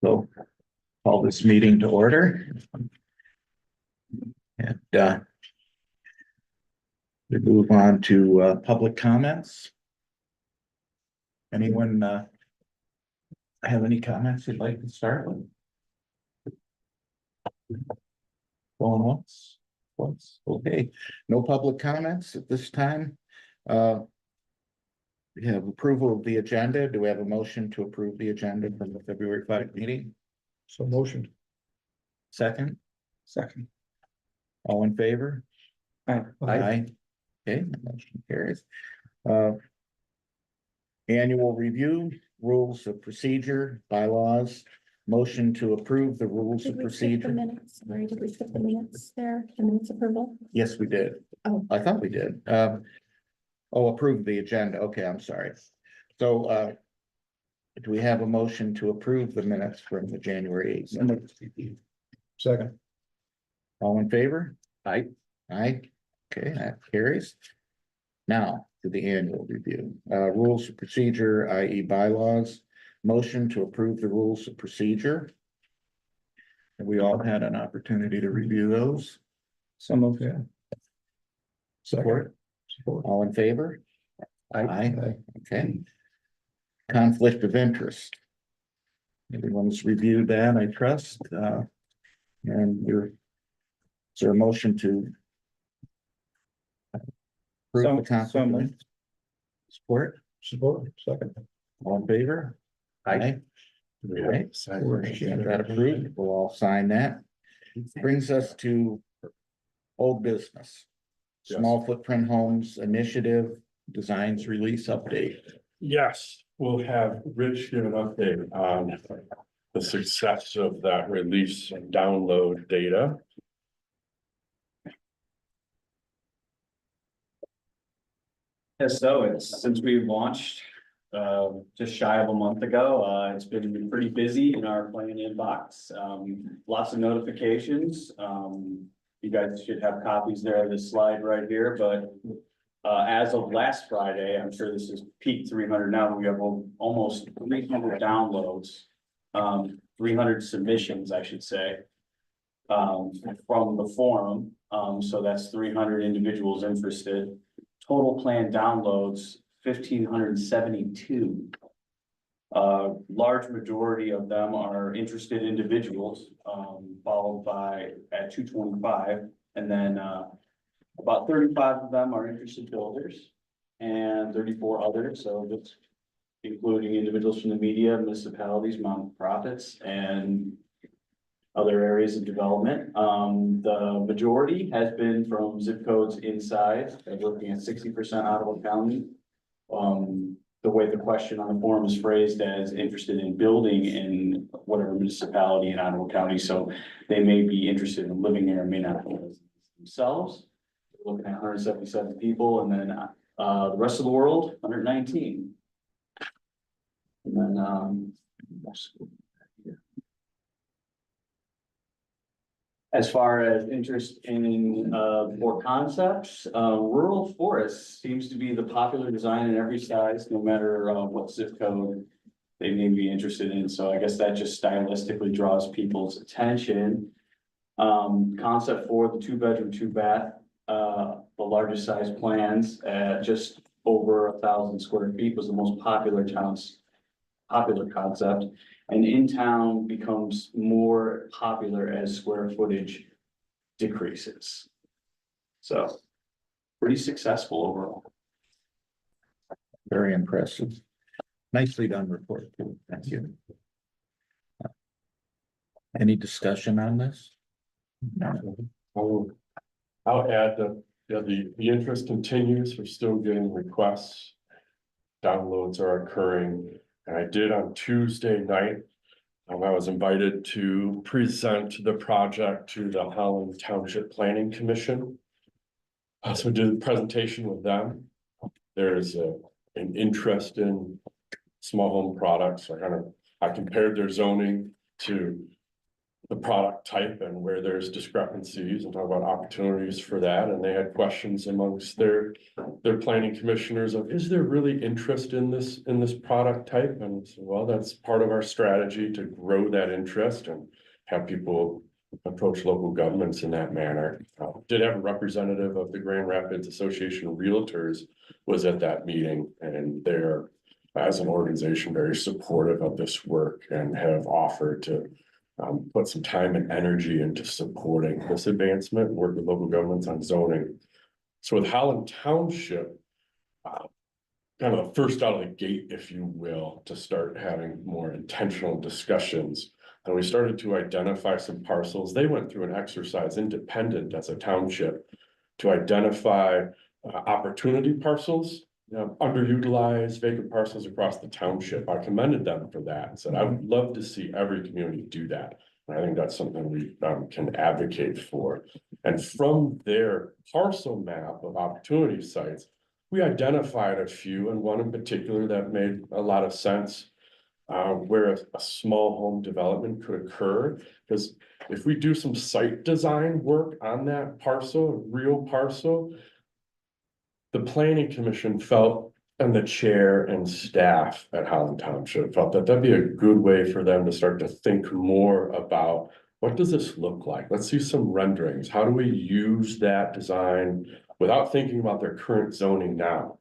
So call this meeting to order. And we move on to public comments. Anyone have any comments you'd like to start with? Going once? Okay, no public comments at this time. We have approval of the agenda. Do we have a motion to approve the agenda from the February 5 meeting? So motioned. Second, all in favor? Aye. Aye. Okay, motion carries. Annual review, rules of procedure, bylaws, motion to approve the rules of Did we skip the procedure. minutes? Sorry, did we skip the minutes there? The minutes approval? Yes, we did. Oh. I thought we did. Approve the agenda. Okay, I'm sorry. So, do we have a motion to approve the minutes from the January 8th? Second. All in favor? Aye. Aye. Okay, that carries. Now to the annual review, rules of procedure, i.e. bylaws, motion to approve the rules of procedure. And we all had an opportunity to review those. Some of, yeah. Support, Support. all in favor? Aye. Okay. Conflict of interest. Everyone's reviewed that, I trust, and is there a motion to approve the conflict of interest? Support, Second. all in favor? Aye. Right, that approved, we'll all sign that. Brings us to old business. Small footprint homes initiative, designs release update. Yes, we'll have Rich give an update on the success of that release and download data. Yes, so it's since we launched just shy of a month ago, it's been pretty busy in our plan inbox. Lots of notifications. You guys should have copies there of this slide right here, but as of last Friday, I'm sure this is peak 300 now, we have almost 300 downloads. 300 submissions, I should say, from the forum. So that's 300 individuals interested. Total plan downloads, 1,572. Large majority of them are interested individuals, followed by at 225, and then about 35 of them are interested builders and 34 others. So that's including individuals from the media, municipalities, nonprofits, and other areas of development. The majority has been from zip codes inside, looking at 60% Ottawa County. The way the question on the forum is phrased as interested in building in whatever municipality in Ottawa County, so they may be interested in living there, may not be themselves. We're looking at 177 people, and then the rest of the world, 119. And then as far as interest in more concepts, rural forest seems to be the popular design in every size, no matter what zip code they may be interested in. So I guess that just stylistically draws people's attention. Concept for the 2-bedroom, 2-bath, the largest size plans at just over 1,000 square feet was the most popular concept. And in town becomes more popular as square footage decreases. So pretty successful overall. Very impressive. Nicely done report too. Thank you. Any discussion on this? I'll add that, the interest continues. We're still getting requests. Downloads are occurring. And I did on Tuesday night. I was invited to present the project to the Holland Township Planning Commission. So did a presentation with them. There's an interest in small home products. I compared their zoning to the product type and where there's discrepancies and talk about opportunities for that. And they had questions amongst their planning commissioners of, is there really interest in this product type? And so, well, that's part of our strategy to grow that interest and have people approach local governments in that manner. Did have a representative of the Grand Rapids Association of Realtors was at that meeting, and they're, as an organization, very supportive of this work and have offered to put some time and energy into supporting this advancement, work with local governments on zoning. So with Holland Township, kind of the first out of the gate, if you will, to start having more intentional discussions. And we started to identify some parcels. They went through an exercise independent as a township to identify opportunity parcels, underutilized vacant parcels across the township. I commended them for that and said, I would love to see every community do that. And I think that's something we can advocate for. And from their parcel map of opportunity sites, we identified a few, and one in particular that made a lot of sense, where a small home development could occur. Because if we do some site design work on that parcel, real parcel, the planning commission felt, and the chair and staff at Holland Township felt that that'd be a good way for them to start to think more about, what does this look like? Let's see some renderings. How do we use that design without thinking about their current zoning now?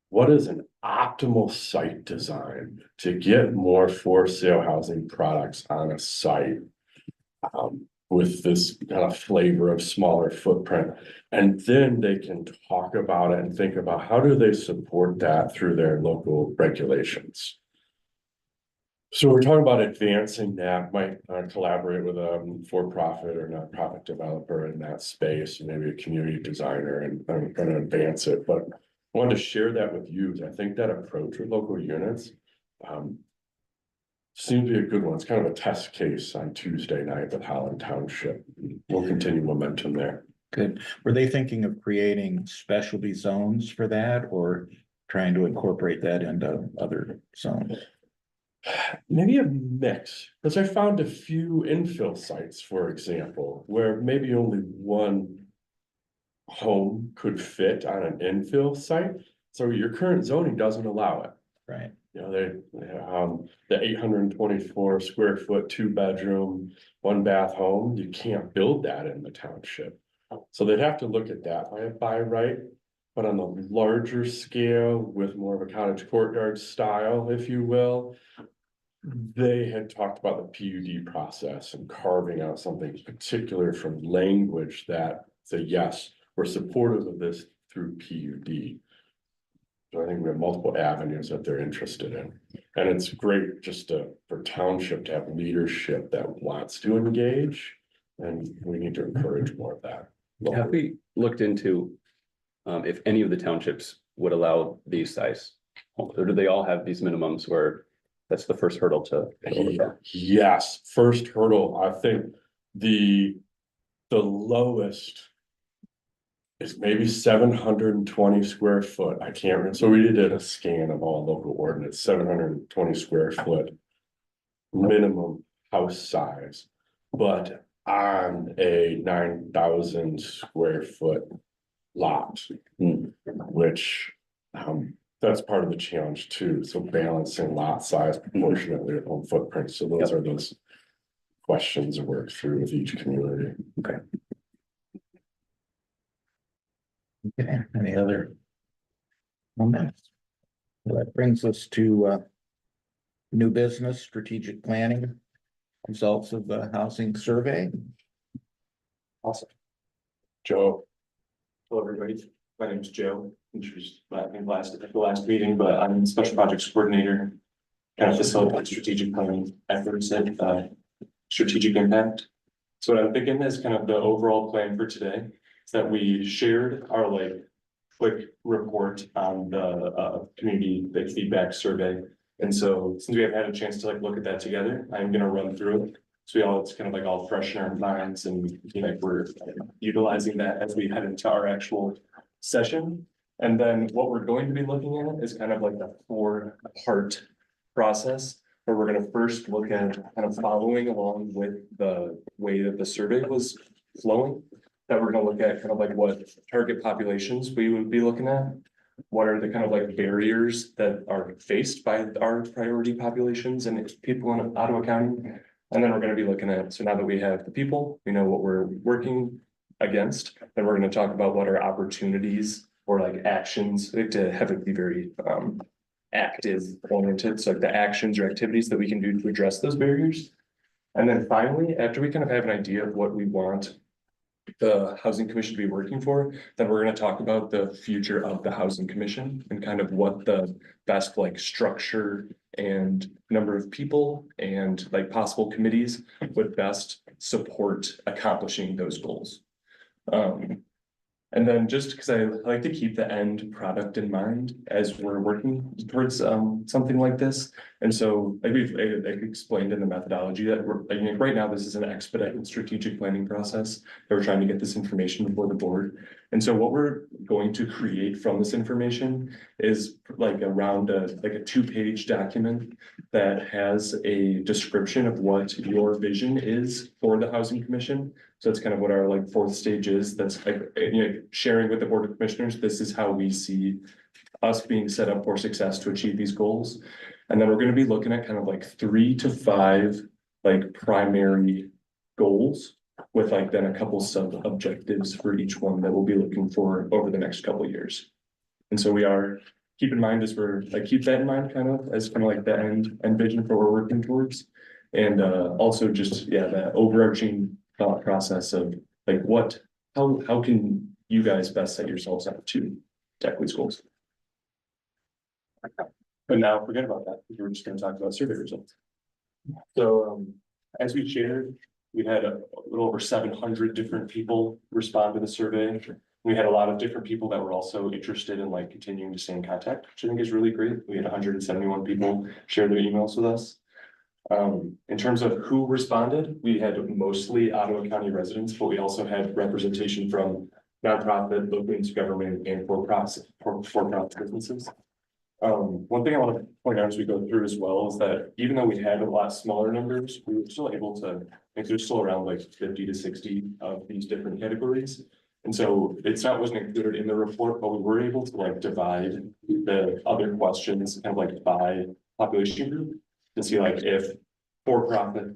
What is an optimal site design to get more for sale housing products on a site? With this kind of flavor of smaller footprint, and then they can talk about it and think about how do they support that through their local regulations. So we're talking about advancing that, might collaborate with a for-profit or nonprofit developer in that space, maybe a community designer, and I'm going to advance it. But I wanted to share that with you. I think that approach with local units seems to be a good one. It's kind of a test case on Tuesday night with Holland Township. We'll continue momentum there. Good. Were they thinking of creating specialty zones for that, or trying to incorporate that into other zones? Maybe a mix, because I found a few infill sites, for example, where maybe only one home could fit on an infill site. So your current zoning doesn't allow it. Right. You know, the 824 square foot, 2-bedroom, 1-bath home, you can't build that in the township. So they'd have to look at that by right, but on the larger scale with more of a cottage courtyard style, if you will, they had talked about the PUD process and carving out something particular from language that say, yes, we're supportive of this through PUD. So I think we have multiple avenues that they're interested in. And it's great just for township to have leadership that wants to engage. And we need to encourage more of that. Have we looked into if any of the townships would allow these size homes, or do they all have these minimums where that's the first hurdle to overcome? Yes, first hurdle, I think the lowest is maybe 720 square foot. I can't remember. So we did a scan of all local ordinance, 720 square foot minimum house size, but on a 9,000 square foot lot, which that's part of the challenge too. So balancing lot size proportionately with home footprint. So those are those questions to work through with each community. Okay. Okay, any other comments? Well, that brings us to new business, strategic planning, results of the housing survey. Awesome. Joe, Hello, everybody. My name is Joe. Introduced at the last meeting, but I'm special projects coordinator. Kind of facilitate strategic planning efforts and strategic impact. So what I'm thinking is kind of the overall plan for today is that we shared our quick report on the community feedback survey. And so since we have had a chance to look at that together, I'm gonna run through it. So it's kind of all fresh in our minds, and we're utilizing that as we head into our actual session. And then what we're going to be looking at is kind of the 4-part process where we're gonna first look at kind of following along with the way that the survey was flowing. That we're gonna look at kind of like what target populations we would be looking at. What are the kind of like barriers that are faced by our priority populations and people in Ottawa County? And then we're gonna be looking at, so now that we have the people, we know what we're working against, then we're gonna talk about what are opportunities or like actions, like to have it be very active oriented, so like the actions or activities that we can do to address those barriers. And then finally, after we kind of have an idea of what we want the Housing Commission to be working for, then we're gonna talk about the future of the Housing Commission and kind of what the best like structure and number of people and like possible committees would best support accomplishing those goals. And then just because I like to keep the end product in mind as we're working towards something like this. And so like we've explained in the methodology that we're, I mean, right now, this is an expedited strategic planning process. That we're trying to get this information before the board. And so what we're going to create from this information is like around like a 2-page document that has a description of what your vision is for the Housing Commission. So it's kind of what our like 4th stage is. That's like, you know, sharing with the Board of Commissioners. This is how we see us being set up for success to achieve these goals. And then we're going to be looking at kind of like 3 to 5 like primary goals with like then a couple sub objectives for each one that we'll be looking for over the next couple of years. And so we are, keep in mind as we're like, keep that in mind kind of as kind of like the end vision for what we're working towards. And also just, yeah, that overarching thought process of like how can you guys best set yourselves up to tackle these goals? But now forget about that. We're just going to talk about survey results. So as we shared, we had a little over 700 different people respond to the survey. We had a lot of different people that were also interested in like continuing to stay in contact, which I think is really great. We had 171 people share their emails with us. In terms of who responded, we had mostly Ottawa County residents, but we also had representation from nonprofit, local government, and for-profit businesses. One thing I want to point out as we go through as well is that even though we had a lot smaller numbers, we were still able to, like, there's still around like 50 to 60 of these different categories. And so it's not wasn't included in the report, but we were able to like divide the other questions kind of like by population group to see like if for-profit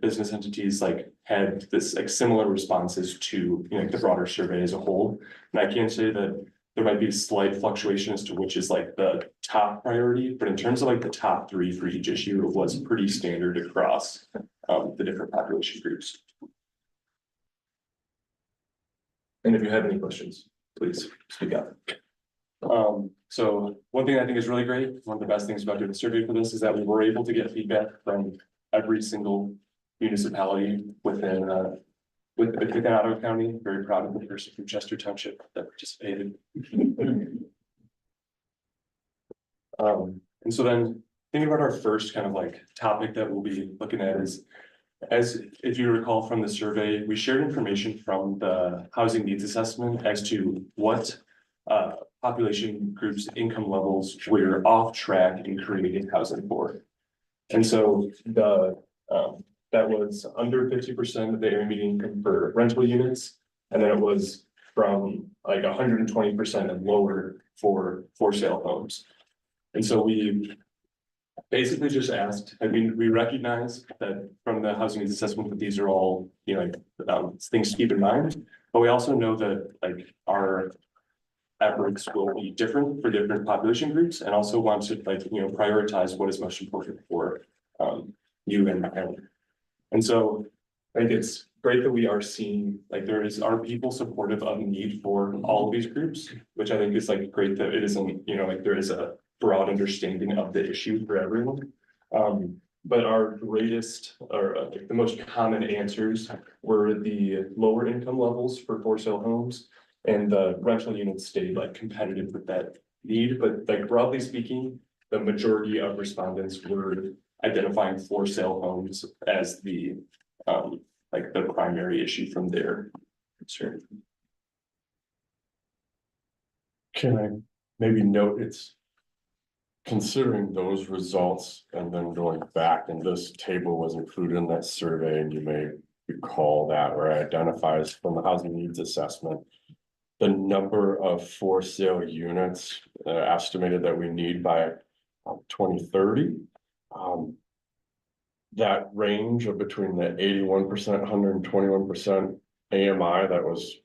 business entities like had this like similar responses to, you know, the broader survey as a whole. And I can say that there might be a slight fluctuation as to which is like the top priority, but in terms of like the top 3 for each issue, it was pretty standard across the different population groups. And if you have any questions, please speak up. So one thing I think is really great, one of the best things about doing the survey for this is that we were able to get feedback from every single municipality within Ottawa County. Very proud of the person from Chester Township that participated. And so then thinking about our first kind of like topic that we'll be looking at is, as if you recall from the survey, we shared information from the housing needs assessment as to what population groups, income levels we're off track in creating housing for. And so the that was under 50% of the area median income for rental units, and then it was from like 120% and lower for sale homes. And so we basically just asked, I mean, we recognize that from the housing needs assessment that these are all, you know, things to keep in mind, but we also know that like our efforts will be different for different population groups, and also want to like, you know, prioritize what is most important for you and my family. And so I think it's great that we are seeing like are people supportive of the need for all of these groups, which I think is like great that it isn't, you know, like there is a broad understanding of the issue for everyone. But our greatest or like the most common answers were the lower income levels for sale homes, and the rental units stayed like competitive with that need. But like broadly speaking, the majority of respondents were identifying for sale homes as the like the primary issue from their concern. Can I maybe note it's considering those results and then going back, and this table was included in that survey, and you may recall that where it identifies from the housing needs assessment. The number of for sale units estimated that we need by 2030. That range of between the 81%, 121% AMI, that was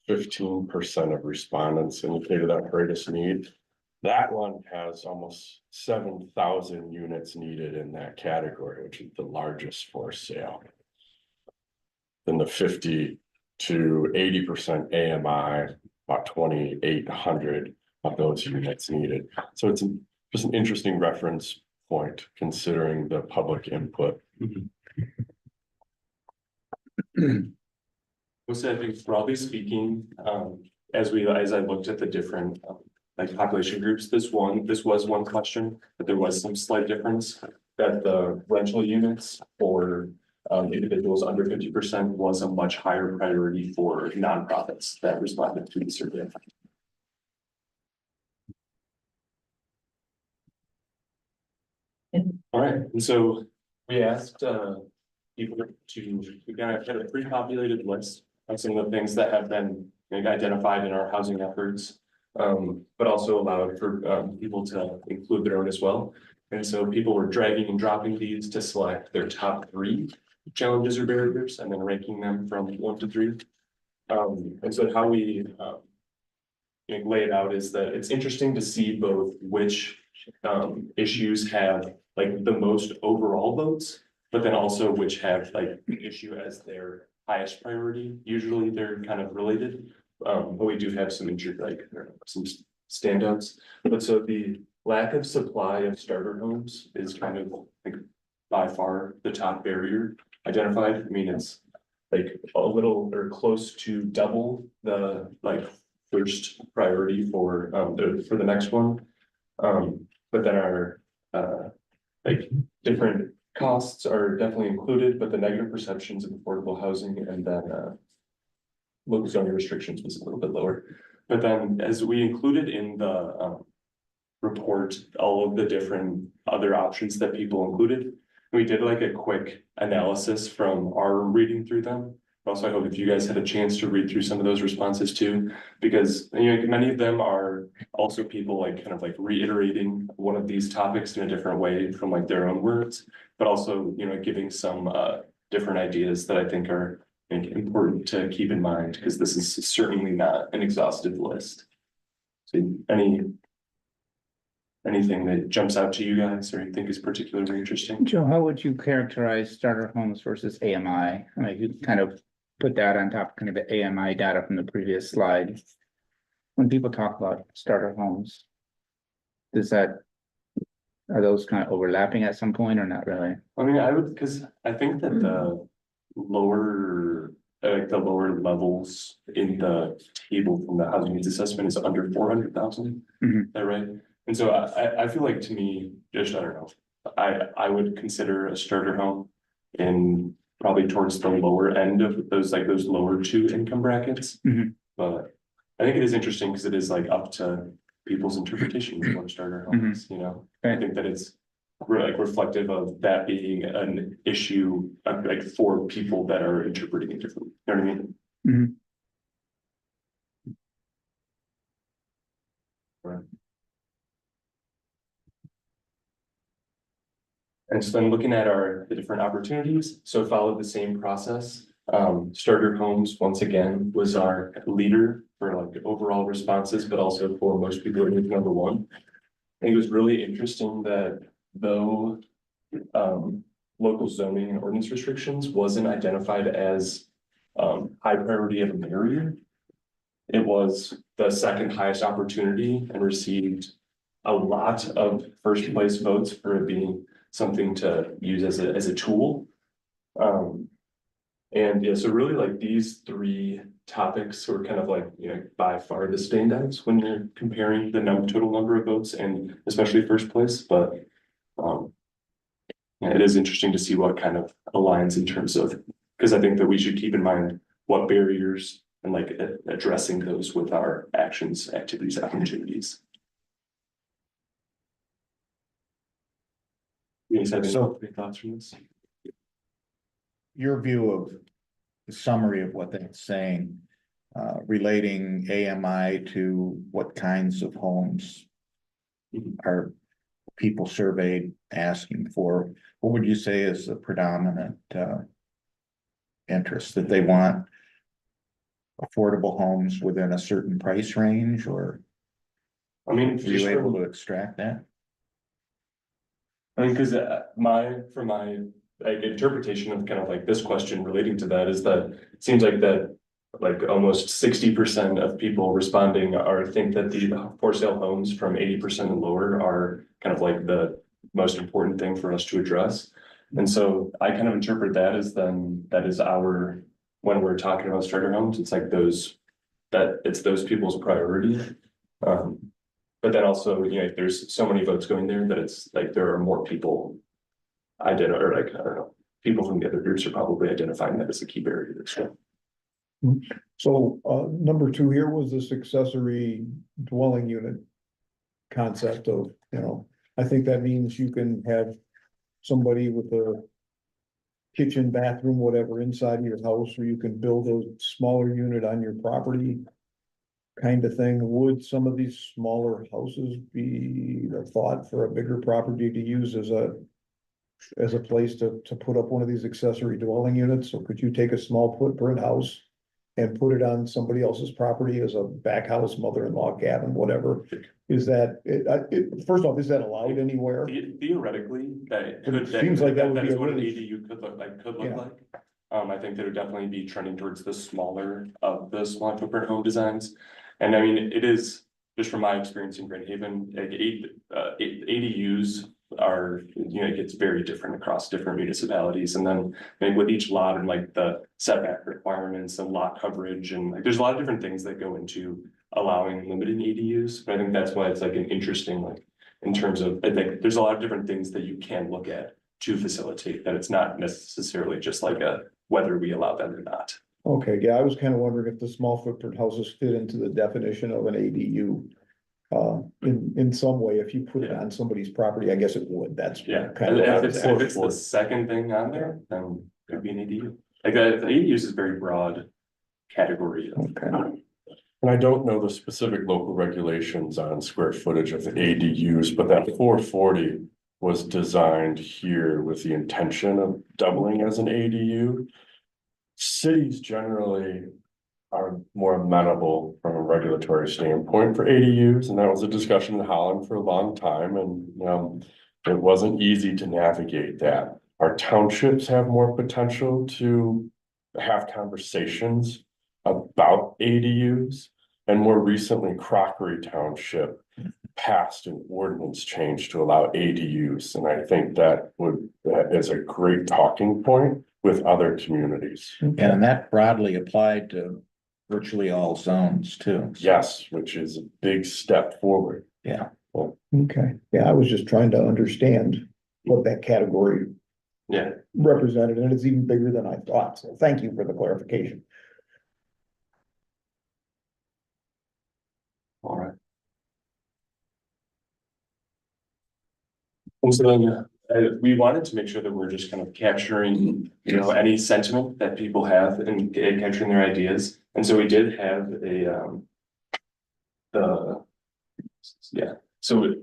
15% of respondents indicated that greatest need. That one has almost 7,000 units needed in that category, which is the largest for sale. Then the 50 to 80% AMI, about 2,800 of those units needed. So it's just an interesting reference point considering the public input. So I think broadly speaking, as I looked at the different like population groups, this was one question, but there was some slight difference that the rental units for individuals under 50% was a much higher priority for nonprofits that responded to the survey. All right, and so we asked people we kind of had a pre-populated list of some of the things that have been identified in our housing efforts, but also allowed for people to include their own as well. And so people were dragging and dropping these to select their top 3 challenges or barriers and then ranking them from 1 to 3. And so how we lay it out is that it's interesting to see both which issues have like the most overall votes, but then also which have like the issue as their highest priority. Usually they're kind of related, but we do have some some standouts. But so the lack of supply of starter homes is kind of like by far the top barrier identified. I mean, it's like a little or close to double the like first priority for the next one. But then our like different costs are definitely included, but the negative perceptions of affordable housing and then local zoning restrictions was a little bit lower. But then as we included in the report, all of the different other options that people included, we did like a quick analysis from our reading through them. Also, I hope if you guys had a chance to read through some of those responses too, because many of them are also people like kind of like reiterating one of these topics in a different way from like their own words, but also giving some different ideas that I think are important to keep in mind, because this is certainly not an exhaustive list. So anything that jumps out to you guys or you think is particularly interesting? Joe, how would you characterize starter homes versus AMI? I mean, you kind of put that on top of kind of the AMI data from the previous slide. When people talk about starter homes, are those kind of overlapping at some point or not really? I mean, because I think that the lower levels in the table from the housing needs assessment is under 400,000. Mhm. Is that right? And so I feel like, to me, just I don't know, I would consider a starter home in probably towards the lower end of those lower 2 income brackets. Mhm. But I think it is interesting because it is like up to people's interpretation of what starter home is, I think that it's like reflective of that being an issue like for people that are interpreting it differently. You know what I mean? Mhm. Right. And so then looking at the different opportunities, so followed the same process. Starter homes, once again, was our leader for like overall responses, but also for most people it was number 1. I think it was really interesting that though local zoning and ordinance restrictions wasn't identified as high priority of a barrier, it was the second highest opportunity and received a lot of first place votes for it being something to use as a tool. And yeah, so really like these 3 topics were kind of like, by far the standouts when you're comparing the total number of votes and especially first place. But yeah, it is interesting to see what kind of aligns in terms of, because I think that we should keep in mind what barriers and like addressing those with our actions, activities, opportunities. You guys have So- any thoughts from this? Your view of the summary of what that's saying, relating AMI to what kinds of homes are people surveyed asking for? What would you say is the predominant, interest, that they want affordable homes within a certain price range, or I mean, were just you able from, to extract that? I mean, cause from my like interpretation of kind of like this question relating to that is that it seems like that. Like almost 60% of people responding think that the for sale homes from 80% and lower are kind of like the most important thing for us to address. And so I kind of interpret that as then that is our, when we're talking about starter homes, it's like it's those people's priority. But then also, you know, there's so many votes going there that it's like there are more people or like, I don't know, people from the other groups are probably identifying that as a key barrier to this. So, number two here was this accessory dwelling unit concept of, you know, I think that means you can have somebody with a kitchen, bathroom, whatever inside your house, or you can build a smaller unit on your property kind of thing. Would some of these smaller houses be the thought for a bigger property to use as a place to put up one of these accessory dwelling units? So could you take a small footprint house and put it on somebody else's property as a back house, mother-in-law cabin, whatever? Is that, first off, is that allowed anywhere? Theoretically, that But it could, seems like that would that be is a what an really- ADU could look Yeah. like. I think that would definitely be trending towards the smaller of the small footprint home designs. And I mean, it is, just from my experience in Grand Haven, like ADUs are, you know, it gets very different across different municipalities. And then like with each lot and like the setback requirements and lot coverage, and like, there's a lot of different things that go into allowing and limiting ADUs. But I think that's why it's like an interesting, like, in terms of, I think there's a lot of different things that you can look at to facilitate that. It's not necessarily just like whether we allow them or not. Okay, yeah, I was kind of wondering if the small footprint houses fit into the definition of an ADU. In some way, if you put it on somebody's property, I guess it would, that's. Yeah, Kind and of. what I if was it's asking. the second thing on there, then it could be an ADU. Like the ADUs is very broad category. Okay. And I don't know the specific local regulations on square footage of the ADUs, but that 440 was designed here with the intention of doubling as an ADU. Cities generally are more amenable from a regulatory standpoint for ADUs, and that was a discussion in Holland for a long time, and it wasn't easy to navigate that. Our townships have more potential to have conversations about ADUs, and more recently, Crockery Township passed an ordinance change to allow ADUs, and I think that is a great talking point with other communities. And that broadly applied to virtually all zones too. Yes, which is a big step forward. Yeah. Okay, yeah, I was just trying to understand what that category Yeah. represented, and it's even bigger than I thought, so thank you for the clarification. All right. And so then, we wanted to make sure that we're just kind of capturing, you know, any sentiment that people have and capturing their ideas. And so we did have so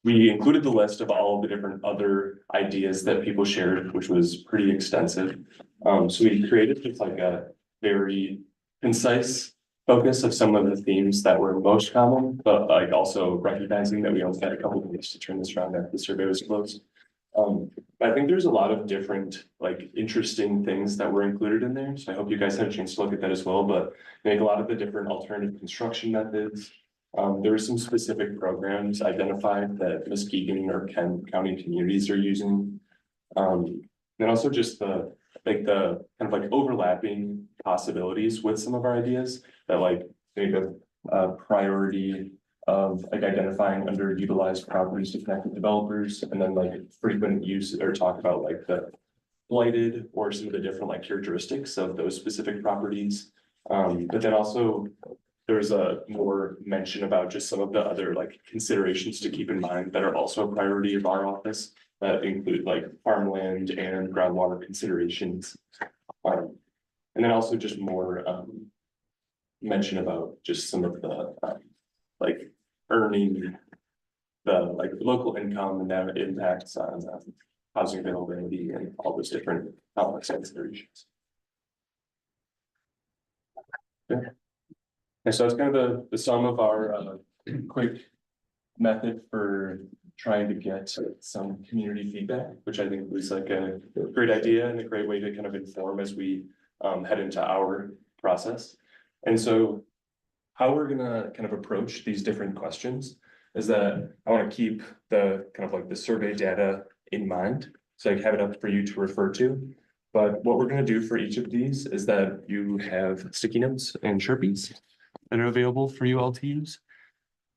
we included the list of all of the different other ideas that people shared, which was pretty extensive. So we created just like a very concise focus of some of the themes that were most common, but like also recognizing that we only had a couple of weeks to turn this around after the survey was closed. I think there's a lot of different like interesting things that were included in there. So I hope you guys had a chance to look at that as well, but make a lot of the different alternative construction methods. There were some specific programs identified that Muskegon or Kent County communities are using. And also just the kind of like overlapping possibilities with some of our ideas that like make a priority of like identifying underutilized properties to connect with developers, and then like frequent use or talk about like the blighted or some of the different like characteristics of those specific properties. But then also there's a more mention about just some of the other like considerations to keep in mind that are also a priority of our office. that include like farmland and groundwater considerations. And then also just more, mention about just some of the, like earning the like local income and that impacts on housing availability and all those different complex considerations. Yeah. And so it's kind of the sum of our quick method for trying to get some community feedback, which I think was like a great idea and a great way to kind of inform as we head into our process. And so how we're gonna kind of approach these different questions is that I want to keep the kind of like the survey data in mind. So I have it up for you to refer to. But what we're gonna do for each of these is that you have sticky notes and Sharpies that are available for you all to use.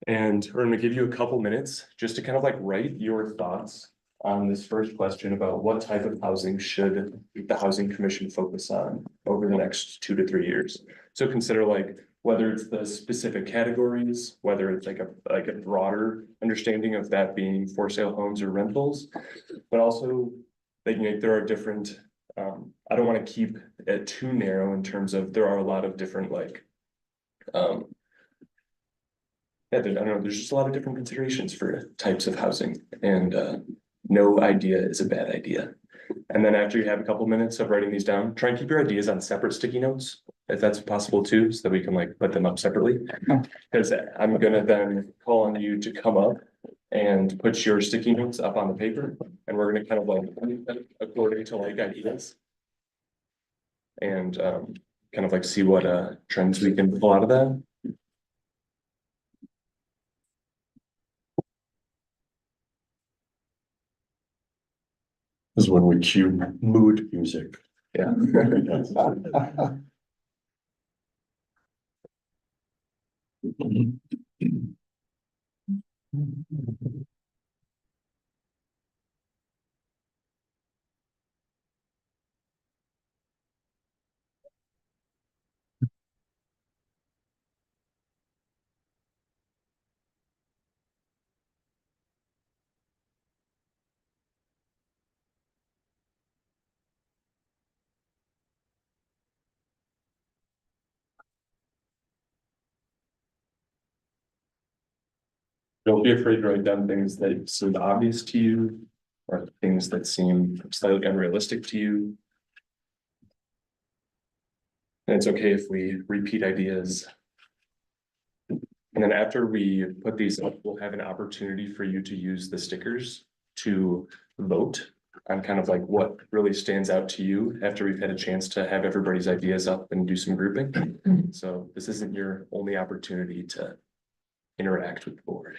And we're gonna give you a couple minutes just to kind of like write your thoughts on this first question about what type of housing should the Housing Commission focus on over the next 2 to 3 years. So consider like whether it's the specific categories, whether it's like a broader understanding of that being for sale homes or rentals, but also that, you know, there are different, I don't want to keep it too narrow in terms of there are a lot of different like, yeah, I don't know, there's just a lot of different considerations for types of housing and no idea is a bad idea. And then after you have a couple minutes of writing these down, try and keep your ideas on separate sticky notes, if that's possible too, so that we can like put them up separately. Because I'm gonna then call on you to come up and put your sticky notes up on the paper, and we're gonna kind of like according to like ideas. And kind of like see what trends we can pull out of that. This is when we cue mood music. Yeah. Don't be afraid to write down things that seem obvious to you or things that seem slightly unrealistic to you. And it's okay if we repeat ideas. And then after we put these up, we'll have an opportunity for you to use the stickers to vote on kind of like what really stands out to you after we've had a chance to have everybody's ideas up and do some grouping. So this isn't your only opportunity to interact with the board.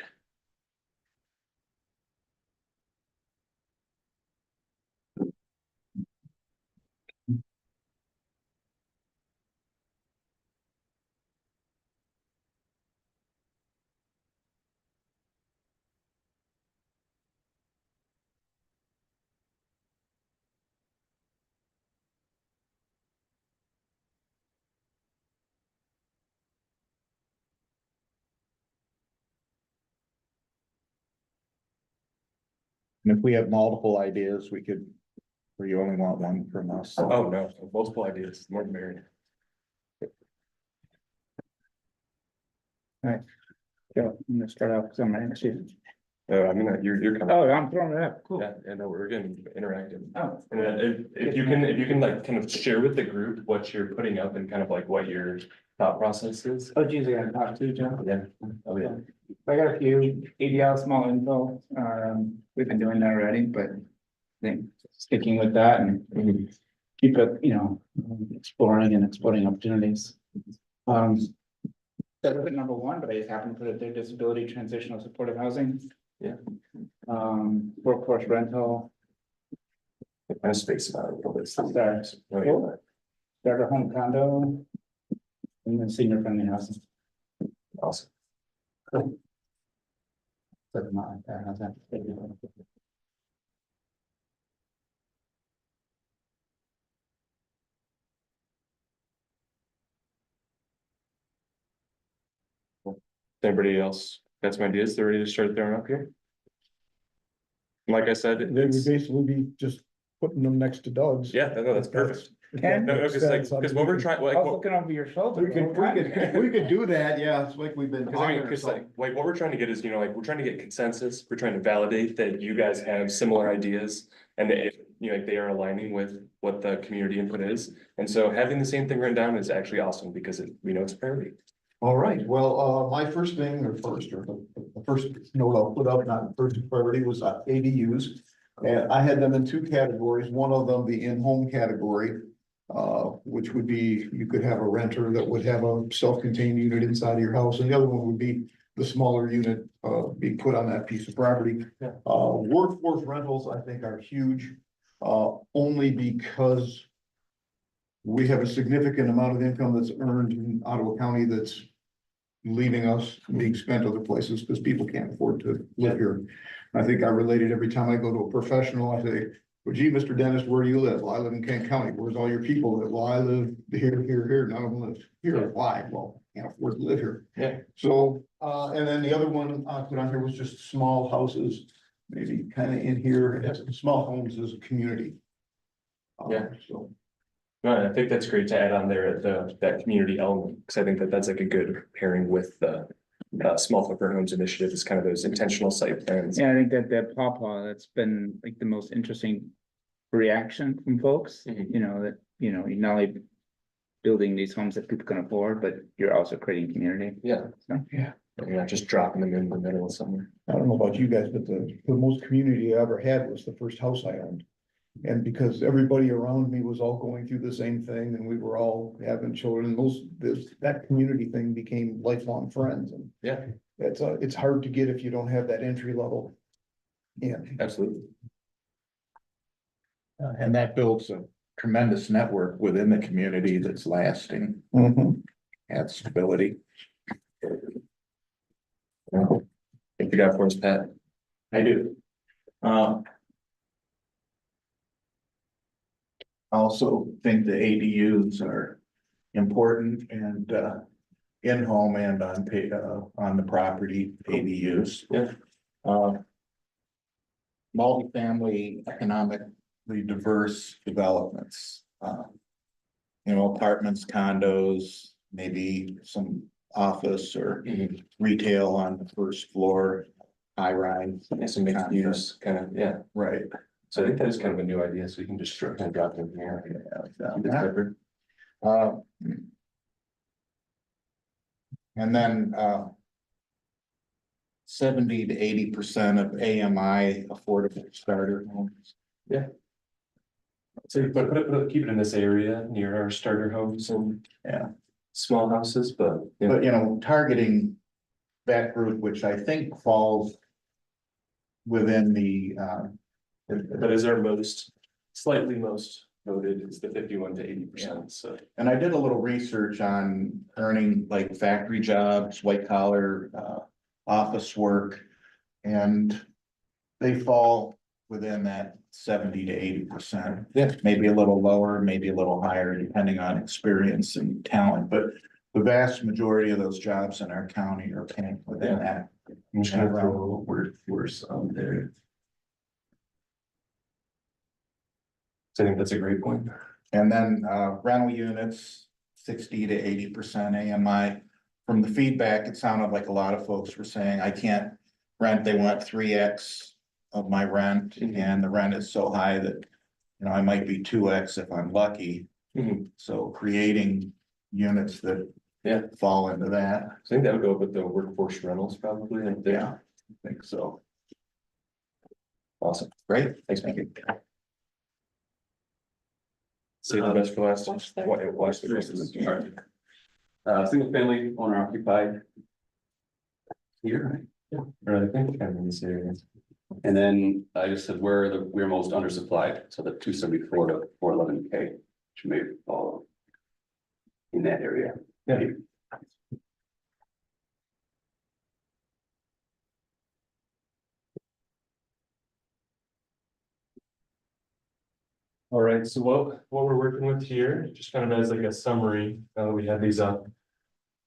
And if we have multiple ideas, we could, or you only want one from us. Oh, no, multiple ideas, more than married. Yeah, I'm gonna start out because I'm right next to you. I mean, you're kind of, Oh, I'm throwing it up, cool. yeah, and we're getting interactive. Oh, And then if you can like kind of share with the group what you're putting up and kind of like what your thought process is. oh geez, I gotta talk to you, Joe. Yeah. Oh, yeah. I got a few ADL small info, we've been doing that already, but I think sticking with that and keep it, you know, exploring and exploring opportunities. That was at number 1, but I just happened to put it there, disability transitional supportive housing. Yeah. Workforce rental, Kind of space about it a little bit. Sorry. Oh, starter home condo. And then senior friendly housing. yeah. Awesome. Doesn't matter like that, how's that? Anybody else got some ideas they're ready to start throwing up here? like I said, They would it's, basically be just putting them next to Doug's. yeah, no, that's perfect. Ken? No, because what we're trying, I was like, looking over your shoulder. We could do that, yeah, it's like we've been. because I mean, because like what we're trying to get is, like, we're trying to get consensus, we're trying to validate that you guys have similar ideas. And that, like, they are aligning with what the community input is, and so having the same thing written down is actually awesome, because we know it's a priority. All right, well, my first thing, or the first note I'll put up, not first priority, was ADUs. And I had them in two categories, one of them, the in-home category. Which would be, you could have a renter that would have a self-contained unit inside of your house, and the other one would be the smaller unit, being put on that piece of property. Yeah. Workforce rentals, I think, are huge, only because we have a significant amount of income that's earned in Ottawa County that's leaving us, being spent other places, because people can't afford to live here. I think I related every time I go to a professional, I say, well, gee, Mr. Dennis, where do you live? Well, I live in Kent County. Where's all your people live? Well, I live here. None of them live here. Why? Well, can't afford to live here. Yeah. So, and then the other one I put on here was just small houses, maybe kind of in here, small homes as a community. Yeah. So, No, I think that's great to add on there, that community element, because I think that that's like a good pairing with the small footprint homes initiative, is kind of those intentional site plans. Yeah, I think that pawpaw, that's been like the most interesting reaction from folks, Mhm. that, you're not only building these homes that people can afford, but you're also creating community. Yeah. So, yeah. And you're not just dropping them in the middle of somewhere. I don't know about you guys, but the most community I ever had was the first house I owned. And because everybody around me was all going through the same thing and we were all having children, that community thing became lifelong friends, and Yeah, it's hard to get if you don't have that entry level. Yeah. absolutely. And that builds a tremendous network within the community that's lasting, adds stability. If you got for us, Pat. I do. I also think the ADUs are important and, in-home and on the property ADUs. Yeah. Multifamily, economically diverse developments, apartments, condos, maybe some office or retail on the first floor, high rise. Yeah, some mixed use, kind of, yeah. Right. So I think that is kind of a new idea, so you can just kind of drop it in here. Keep it covered. And then, 70 to 80% of AMI affordable starter homes. So, but keep it in this area near our starter homes and Yeah. small houses, but. But, targeting that group, which I think falls within the, That is our slightly most voted, is the 51 to 80%, so. and I did a little research on earning like factory jobs, white collar, office work. And they fall within that 70 to 80%. Yeah. Maybe a little lower, maybe a little higher, depending on experience and talent, but the vast majority of those jobs in our county are paying within that. I'm just gonna throw workforce on there. So I think that's a great point. And then rental units, 60 to 80% AMI. From the feedback, it sounded like a lot of folks were saying, I can't rent, they want 3x of my rent, and the rent is so high that, I might be 2x if I'm lucky. Mhm. So creating units that Yeah. fall into that. I think that would go with the workforce rentals probably, like there. Yeah, I think so. Awesome, Great. thanks, Mickey. Save the best for last. Watch there. Watch the rest of this. Single family owner occupied. Here, or I think kind of in this area. And then I just said we're most undersupplied, so the 274 to 411K, which may fall in that area. Yeah. All right, so what we're working with here, just kind of as like a summary, now that we have these up.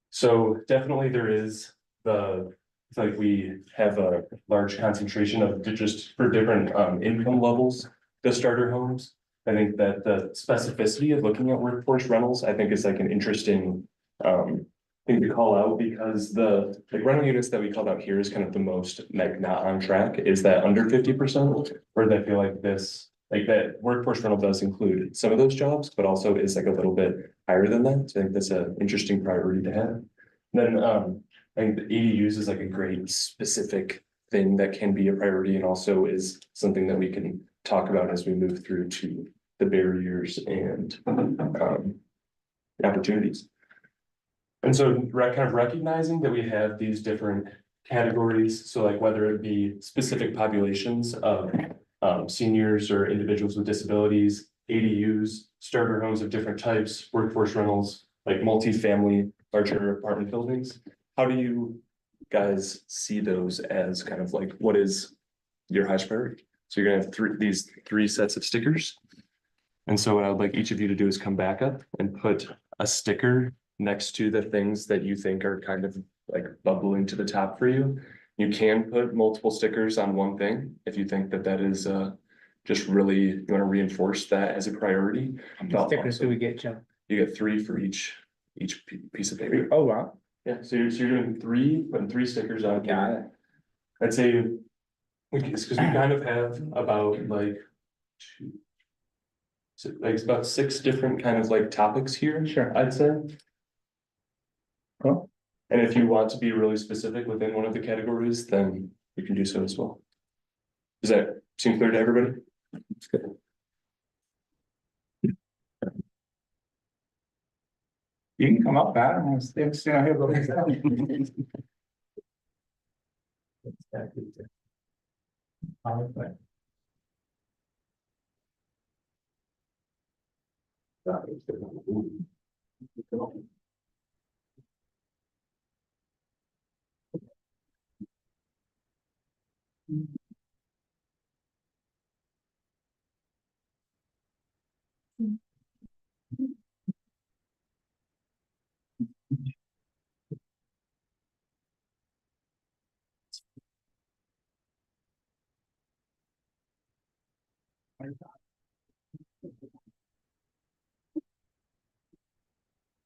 So definitely there is the it's like we have a large concentration of just for different income levels, the starter homes. I think that the specificity of looking at workforce rentals, I think is like an interesting thing to call out, because the like rental units that we called out here is kind of the most like not on track, is that under 50%, where they feel like this, like that workforce rental does include some of those jobs, but also is like a little bit higher than that. So I think that's an interesting priority to have. Then I think the ADUs is like a great specific thing that can be a priority, and also is something that we can talk about as we move through to the barriers and opportunities. And so kind of recognizing that we have these different categories, so like whether it be specific populations of seniors or individuals with disabilities, ADUs, starter homes of different types, workforce rentals, like multifamily, larger apartment buildings. How do you guys see those as kind of like, what is your highest priority? So you're gonna have these three sets of stickers. And so what I would like each of you to do is come back up and put a sticker next to the things that you think are kind of like bubbling to the top for you. You can put multiple stickers on one thing if you think that that is just really, you want to reinforce that as a priority. How many stickers do we get, Joe? You get 3 for each piece of paper. Oh, wow. Yeah, so you're doing 3, putting 3 stickers on. Got it. I'd say, because we kind of have about like it's about 6 different kind of like topics here. Sure. I'd say. Cool. And if you want to be really specific within one of the categories, then you can do so as well. Does that seem clear to everybody? That's good. You can come up, Pat. I want to stay out here by myself.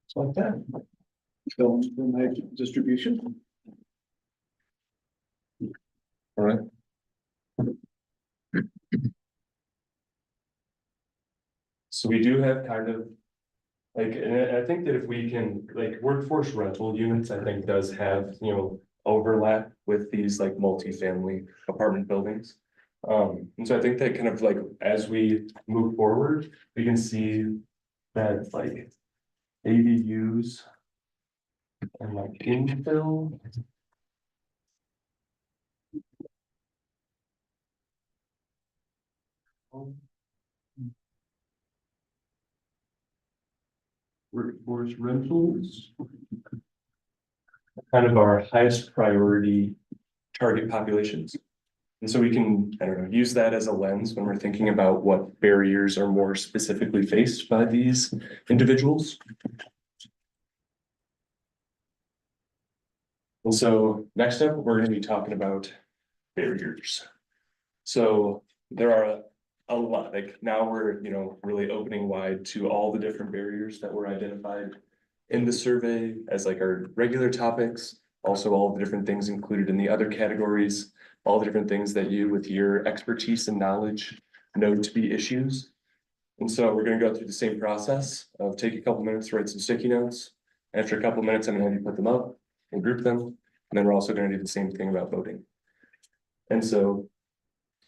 It's like that. Films for my distribution. All right. So we do have kind of like, and I think that if we can, like workforce rental units, I think does have, you know, overlap with these like multifamily apartment buildings. And so I think that kind of like, as we move forward, we can see that like ADUs and like infill. Workforce rentals. Kind of our highest priority target populations. And so we can, I don't know, use that as a lens when we're thinking about what barriers are more specifically faced by these individuals. And so next up, we're going to be talking about barriers. So there are a lot, like now we're, you know, really opening wide to all the different barriers that were identified in the survey as like our regular topics, also all the different things included in the other categories, all the different things that you with your expertise and knowledge know to be issues. And so we're going to go through the same process of take a couple minutes to write some sticky notes. After a couple minutes, I'm going to have you put them up and group them. And then we're also going to do the same thing about voting. And so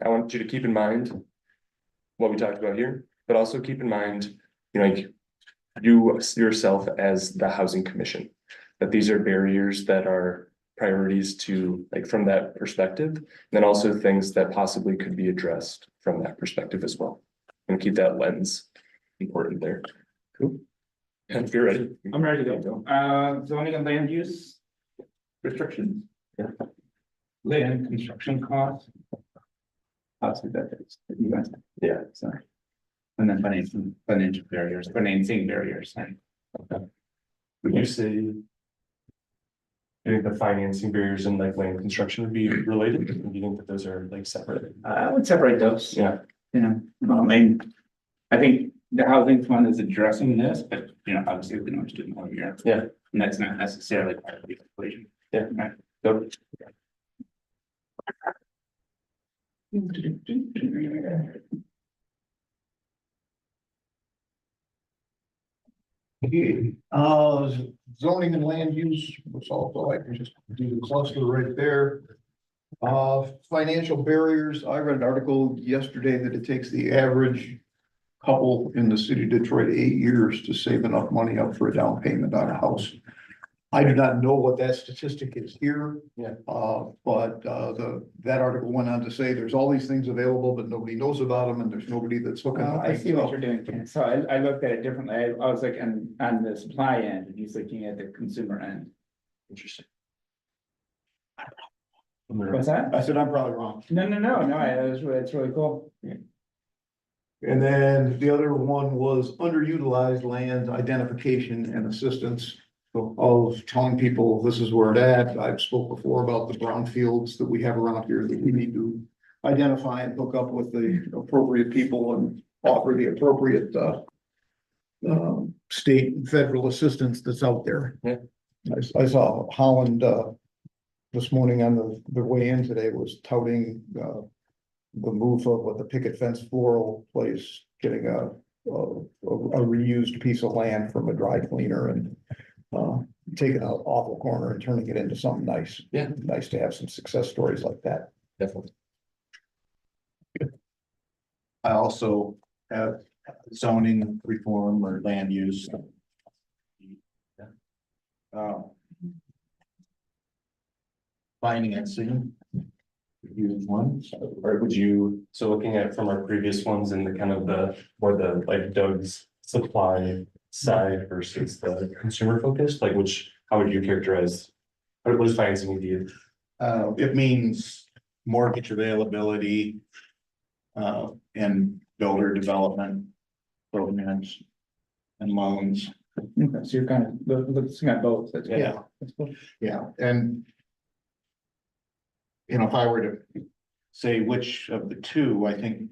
I want you to keep in mind what we talked about here, but also keep in mind, you know, like you yourself as the housing commission, that these are barriers that are priorities to like from that perspective, and then also things that possibly could be addressed from that perspective as well. And keep that lens important there. Cool. And if you're ready. I'm ready to go. Zoning and land use restrictions. Yeah. Land construction costs. Possibly that is, you guys. Yeah. Sorry. And then financial barriers, financing barriers. Would you say? Do you think the financing barriers and like land construction would be related? Or do you think that those are like separate? I would separate those. Yeah. You know, and I think the housing fund is addressing this, but you know, obviously we can always do more here. Yeah. And that's not necessarily part of the equation. Yeah. Right. So, Zoning and land use, which also I can just do the cluster right there. Financial barriers, I read an article yesterday that it takes the average couple in the city of Detroit 8 years to save enough money up for a down payment on a house. I do not know what that statistic is here. Yeah. But that article went on to say there's all these things available, but nobody knows about them and there's nobody that's hooking up. I see what you're doing, Ken. So I looked at it differently. I was like on the supply end and he's looking at the consumer end. interesting. What's that? I said, I'm probably wrong. No, it's really cool. And then the other one was underutilized land identification and assistance of telling people this is where it at. I've spoke before about the brownfields that we have around here that we need to identify and hook up with the appropriate people and offer the appropriate state and federal assistance that's out there. Yeah. I saw Holland this morning on the way in today was touting the move of what the picket fence floral place, getting a reused piece of land from a dry cleaner and taking an awful corner and turning it into something nice. Yeah. Nice to have some success stories like that. Definitely. I also have zoning reform or land use. Financing. Use one. Or would you, so looking at from our previous ones and the kind of the, more the like Doug's supply side versus the consumer focused, like how would you characterize? What does financing mean to you? It means mortgage availability. And builder development programs and loans. Okay, so you're kind of looking at both. That's good. Yeah. That's cool. Yeah, and. You know, if I were to say which of the two, I think.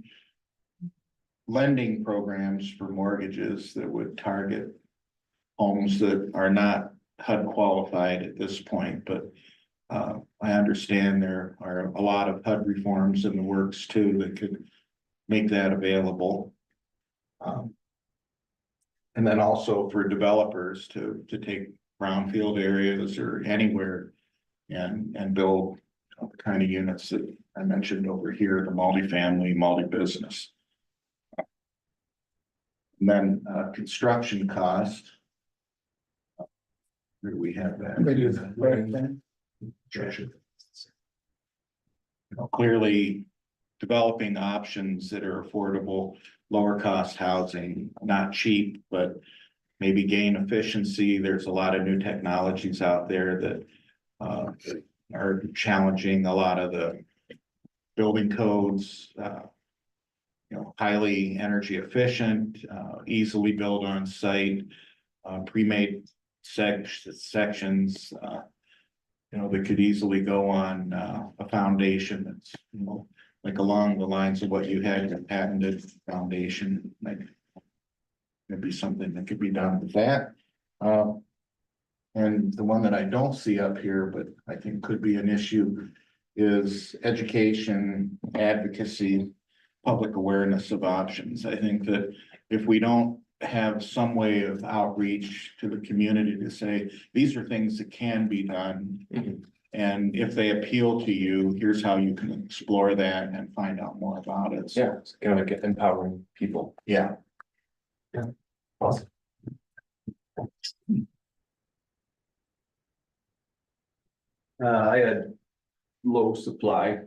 Lending programs for mortgages that would target. Homes that are not HUD qualified at this point, but. I understand there are a lot of HUD reforms in the works too that could make that available. And then also for developers to take brownfield areas or anywhere and build the kind of units that I mentioned over here, the multifamily, multi-business. And then construction cost. Where do we have that? Right there. Clearly developing options that are affordable, lower cost housing, not cheap, but maybe gain efficiency. There's a lot of new technologies out there that are challenging a lot of the building codes. Highly energy efficient, easily built on site, pre-made sections. That could easily go on a foundation that's, like along the lines of what you had, your patented foundation, like. It'd be something that could be done with that. And the one that I don't see up here, but I think could be an issue, is education, advocacy, public awareness of options. I think that if we don't have some way of outreach to the community to say, these are things that can be done. And if they appeal to you, here's how you can explore that and find out more about it. So, Yeah, it's kind of like empowering people. yeah. Awesome. I had low supply.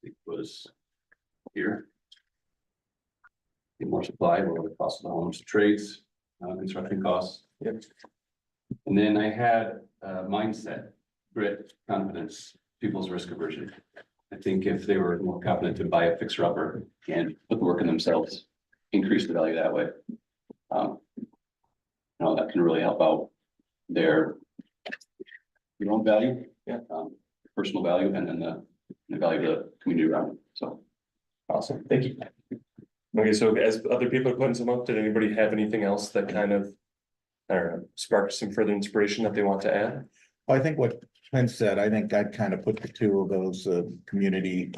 It was here. Get more supply, lower the cost of the homes, trades, construction costs. Yep. And then I had mindset, grit, confidence, people's risk aversion. I think if they were more confident to buy a fixer upper and put the work in themselves, increase the value that way. That can really help out their your own value. Yeah. Personal value and then the value of the community around it, so. Awesome, thank you. Okay, so as other people are putting some up, did anybody have anything else that kind of, I don't know, sparked some further inspiration that they want to add? I think what Clint said, I think I'd kind of put the two of those, community,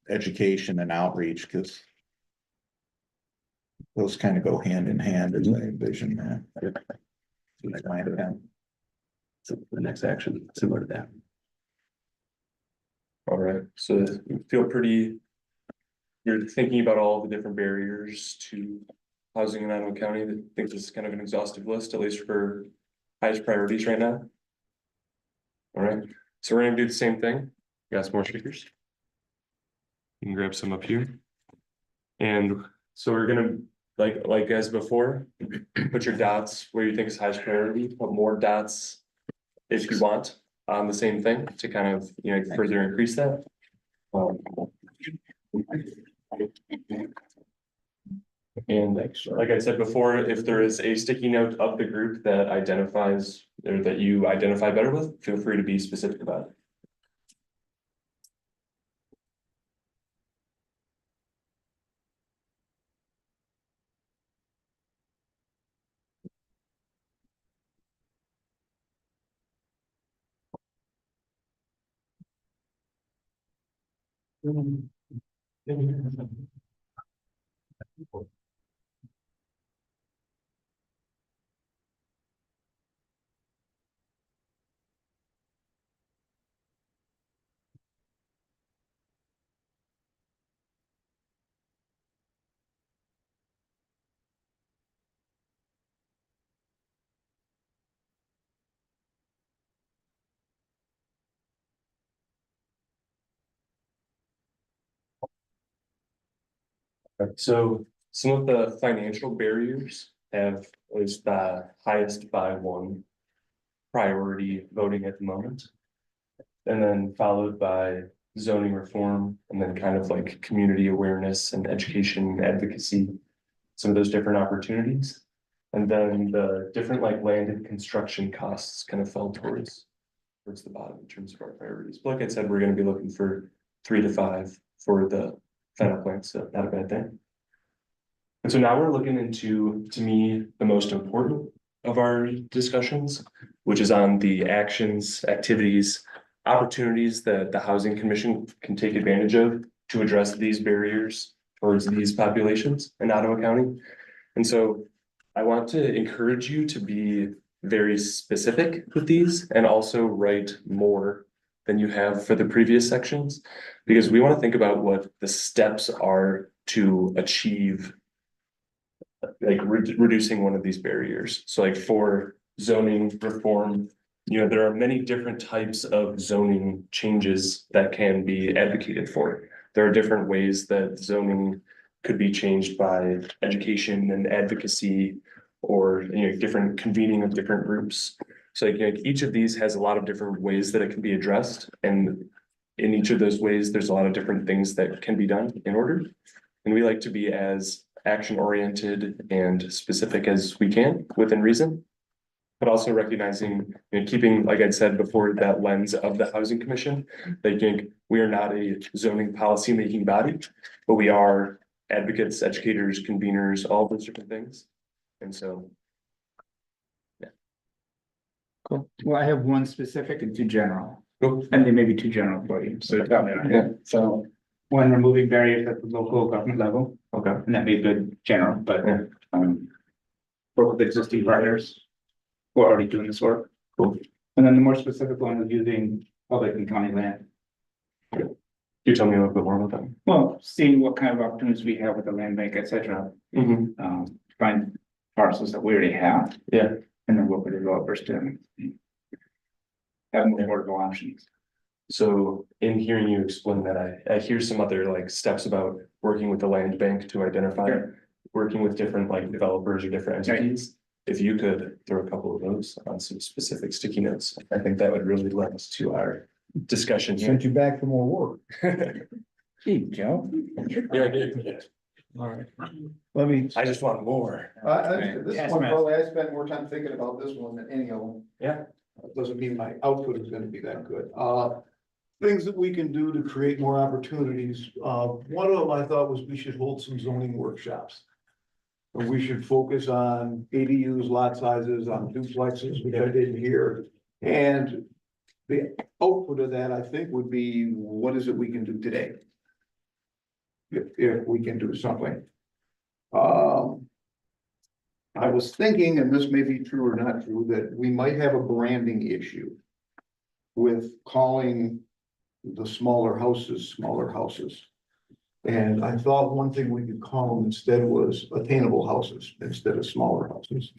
education and outreach, because those kind of go hand in hand as I envision that. That's my intent. So the next action, similar to that. All right, so you feel pretty. You're thinking about all the different barriers to housing in Ottawa County. I think this is kind of an exhaustive list, at least for highest priorities right now. All right, so we're gonna do the same thing. Got some more speakers. You can grab some up here. And so we're gonna, like as before, put your dots where you think is highest priority, put more dots if you want on the same thing to kind of, you know, further increase that. And like I said before, if there is a sticky note of the group that identifies or that you identify better with, feel free to be specific about it. So some of the financial barriers have is the highest by one priority voting at the moment. And then followed by zoning reform and then kind of like community awareness and education advocacy. Some of those different opportunities. And then the different like land and construction costs kind of fell towards the bottom in terms of our priorities. But like I said, we're gonna be looking for 3 to 5 for the final plan, so not a bad thing. And so now we're looking into, to me, the most important of our discussions, which is on the actions, activities, opportunities that the Housing Commission can take advantage of to address these barriers towards these populations in Ottawa County. And so I want to encourage you to be very specific with these and also write more than you have for the previous sections, because we want to think about what the steps are to achieve like reducing one of these barriers. So like for zoning reform, you know, there are many different types of zoning changes that can be advocated for. There are different ways that zoning could be changed by education and advocacy, or, you know, different convening of different groups. So like, you know, each of these has a lot of different ways that it can be addressed. And in each of those ways, there's a lot of different things that can be done in order. And we like to be as action oriented and specific as we can within reason. But also recognizing and keeping, like I'd said before, that lens of the Housing Commission. They think we are not a zoning policy making body, but we are advocates, educators, conveners, all those different things. And so. Yeah. Cool. Well, I have one specific and two general, Cool. and they may be too general for you, so tell me. Yeah. So one, removing barriers at the local government level, Okay. and that'd be a good general, but Yeah. work with existing partners who are already doing this work. Cool. And then the more specific one is using public and county land. Can you tell me a little bit more about that? Well, seeing what kind of opportunities we have with the land bank, et cetera, find parcels that we already have. Yeah. And then work with developers to have more affordable options. So in hearing you explain that, I hear some other like steps about working with the land bank to identify, Sure. working with different like developers or different entities. If you could throw a couple of those on some specific sticky notes, I think that would really lend us to our discussion here. Sent you back for more work. Gee, Joe. Yeah, I did. All right. Let me. I just want more. This Yes, one, ma'am. probably I spent more time thinking about this one than any of them. Yeah. Doesn't mean my output is gonna be that good. Things that we can do to create more opportunities. One of them I thought was we should hold some zoning workshops. And we should focus on ADUs, lot sizes, on duplexes, which I did here. And the output of that, I think, would be, what is it we can do today? If we can do something. I was thinking, and this may be true or not true, that we might have a branding issue with calling the smaller houses. And I thought one thing we could call them instead was attainable houses instead of smaller houses.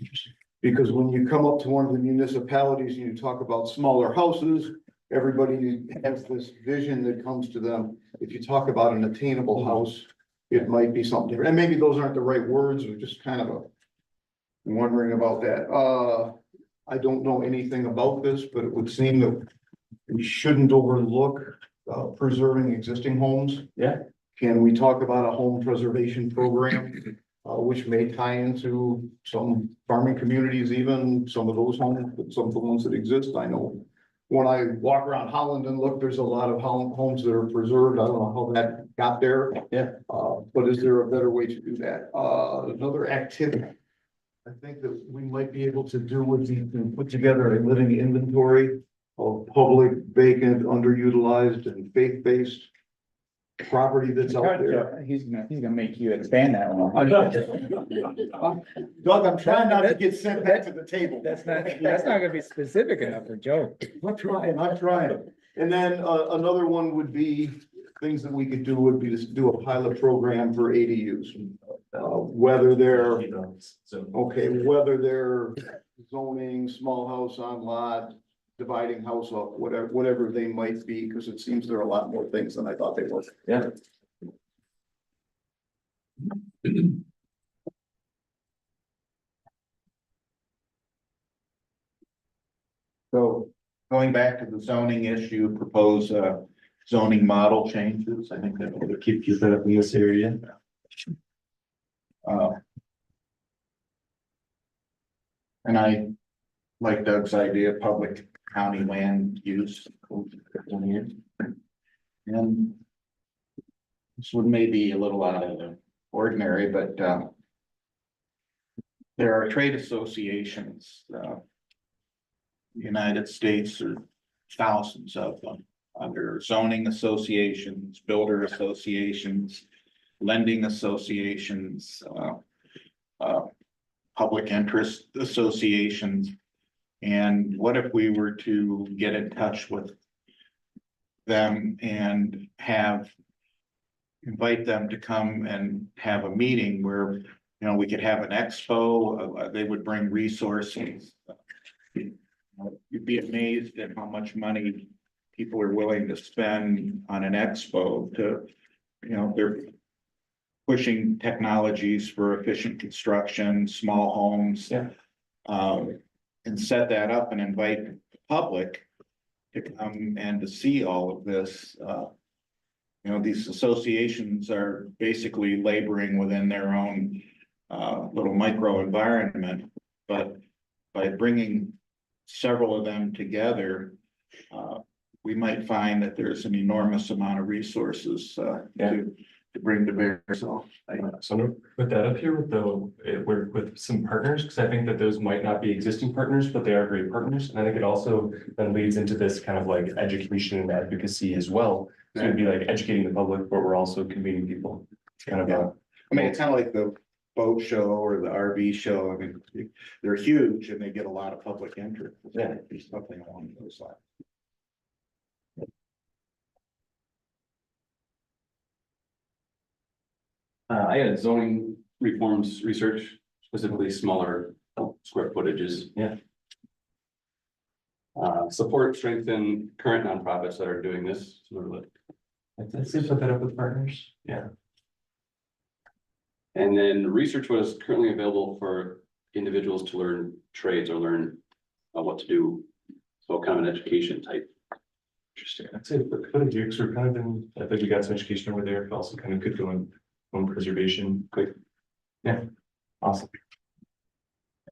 Because when you come up to one of the municipalities and you talk about smaller houses, everybody has this vision that comes to them. If you talk about an attainable house, it might be something different. And maybe those aren't the right words, or just kind of wondering about that. I don't know anything about this, but it would seem that we shouldn't overlook preserving existing homes. Yeah. Can we talk about a home preservation program, which may tie into some farming communities, even some of those homes, some of the ones that exist? I know when I walk around Holland and look, there's a lot of homes that are preserved. I don't know how that got there. Yeah. But is there a better way to do that? Another activity I think that we might be able to do would be to put together a living inventory of public, vacant, underutilized, and faith-based property that's out there. He's gonna make you expand that one. Doug, I'm trying not to get sent back to the table. That's not gonna be specific enough for Joe. I'm trying. And then, another one would be, things that we could do would be to do a pilot program for ADUs. Whether they're, whether they're zoning, small house on lot, dividing house up, whatever they might be, because it seems there are a lot more things than I thought they were. Yeah. So going back to the zoning issue, propose zoning model changes. I think that will keep you set up in this area. And I like Doug's idea of public county land use. And this one may be a little out of the ordinary, but there are trade associations, United States, or thousands of them, under zoning associations, builder associations, lending associations, public interest associations. And what if we were to get in touch with them and invite them to come and have a meeting where, you know, we could have an expo, they would bring resources. You'd be amazed at how much money people are willing to spend on an expo to, you know, they're pushing technologies for efficient construction, small homes. Yeah. And set that up and invite the public to come and to see all of this. You know, these associations are basically laboring within their own little micro environment, but by bringing several of them together, we might find that there's an enormous amount of resources to bring to bear. So So I'm gonna put that up here with some partners, because I think that those might not be existing partners, but they are great partners. And I think it also then leads into this kind of like education and advocacy as well. So it'd be like educating the public, but we're also convening people. It's kind of I mean, it's kind of like the boat show or the RV show. I mean, they're huge and they get a lot of public interest. Yeah. Be something along those lines. I had zoning reforms research, specifically smaller square footages. Yeah. Support, strengthen current nonprofits that are doing this. Sort of like, let's put that up with partners. Yeah. and then research was currently available for individuals to learn trades or learn what to do. So kind of an education type. Interesting. I'd say for Dukes, we're kind of in, I think we got some education over there, but also kind of could go in home preservation. Quick. Yeah, awesome.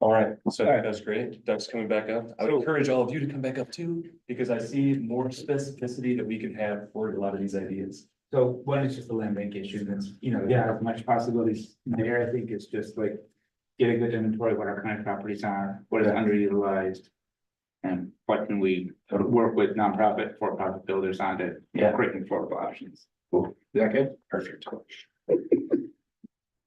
All right, so All right. that's great. Doug's coming back up. I would encourage all of you to come back up too, because I see more specificity that we can have for a lot of these ideas. So one is just the land bank issue, that's, you know, Yeah. as much possibilities there, I think it's just like. Get a good inventory, what our current properties are, what is underutilized. And what can we work with nonprofit, for-profit builders on to Yeah. create affordable options. Cool. Is that good? Perfect.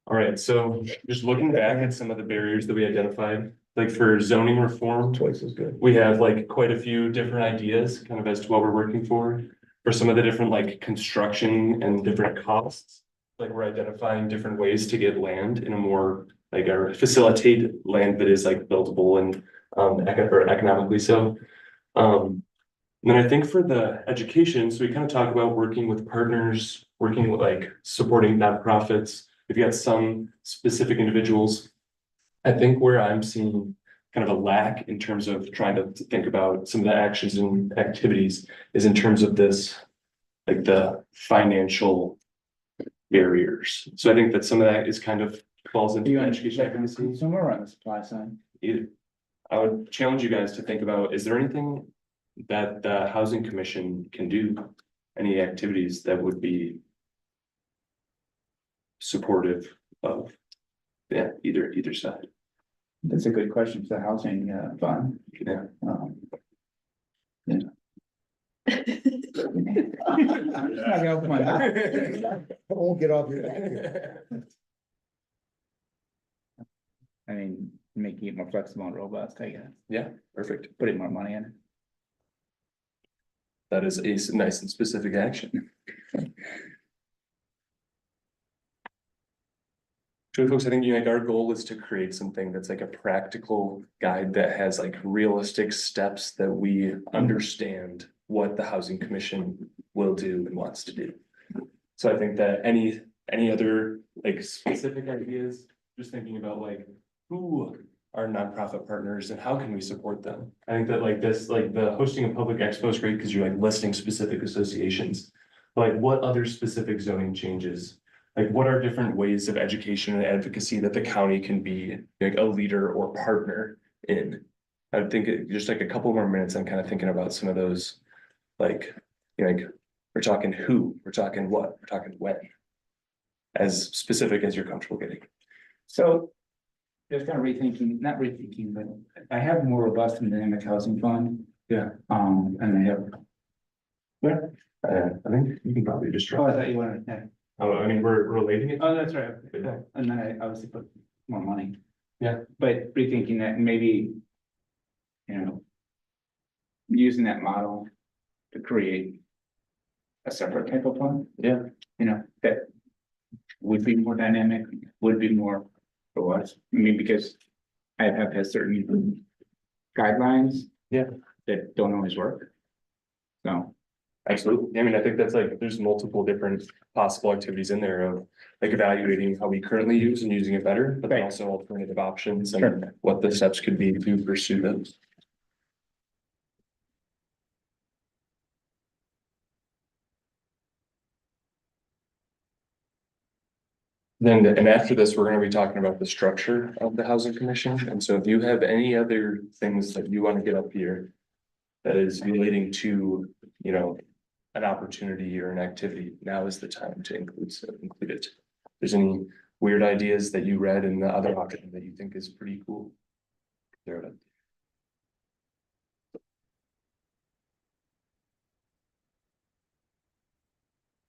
All right, so just looking back at some of the barriers that we identified, like for zoning reform, Twice as good. we have like quite a few different ideas kind of as to what we're working for. For some of the different like construction and different costs, like we're identifying different ways to get land in a more like or facilitate land that is like buildable and or economically so. And then I think for the education, so we kind of talk about working with partners, working with like supporting nonprofits. We've got some specific individuals. I think where I'm seeing kind of a lack in terms of trying to think about some of the actions and activities is in terms of this, like the financial barriers. So I think that some of that is kind of falls into Do you the want education. to check on the advocacy. consumer or on the supply side? Either. I would challenge you guys to think about, is there anything that the housing commission can do? Any activities that would be supportive of, yeah, either side? That's a good question for the housing fund. Yeah. Yeah. I'm just not gonna open my mouth. I won't get off your back here. I mean, making it more flexible and robust, I guess, Yeah, perfect. putting more money in it. That is a nice and specific action. So folks, I think like our goal is to create something that's like a practical guide that has like realistic steps that we understand what the housing commission will do and wants to do. So I think that any other like specific ideas, just thinking about like who are nonprofit partners and how can we support them? I think that like this, like the hosting of public expo is great because you're like listing specific associations. Like what other specific zoning changes? Like what are different ways of education and advocacy that the county can be like a leader or partner in? I would think just like a couple more minutes, I'm kind of thinking about some of those, like, you know, like, we're talking who, we're talking what, we're talking when. As specific as you're comfortable getting. So. Just kind of rethinking, not rethinking, but I have more robust and dynamic housing fund. Yeah. And I have. Where? I think you can probably just Oh, I try. thought you wanted, yeah. Oh, I mean, we're relating it. Oh, that's right. Yeah. And then I obviously put more money. Yeah. But rethinking that maybe. You know. Using that model to create. A separate type of fund. Yeah. You know, that. Would be more dynamic, would be more robust, I mean, because. I have had certain. Guidelines. Yeah. That don't always work. So. Absolutely. I mean, I think that's like, there's multiple different possible activities in there of like evaluating how we currently use and using it better, but then Right. also alternative options and Sure. what the steps could be to pursue those. Then, and after this, we're gonna be talking about the structure of the housing commission. And so if you have any other things that you want to get up here that is relating to, you know, an opportunity or an activity, now is the time to include it. If there's any weird ideas that you read in the other option that you think is pretty cool. Throw it up.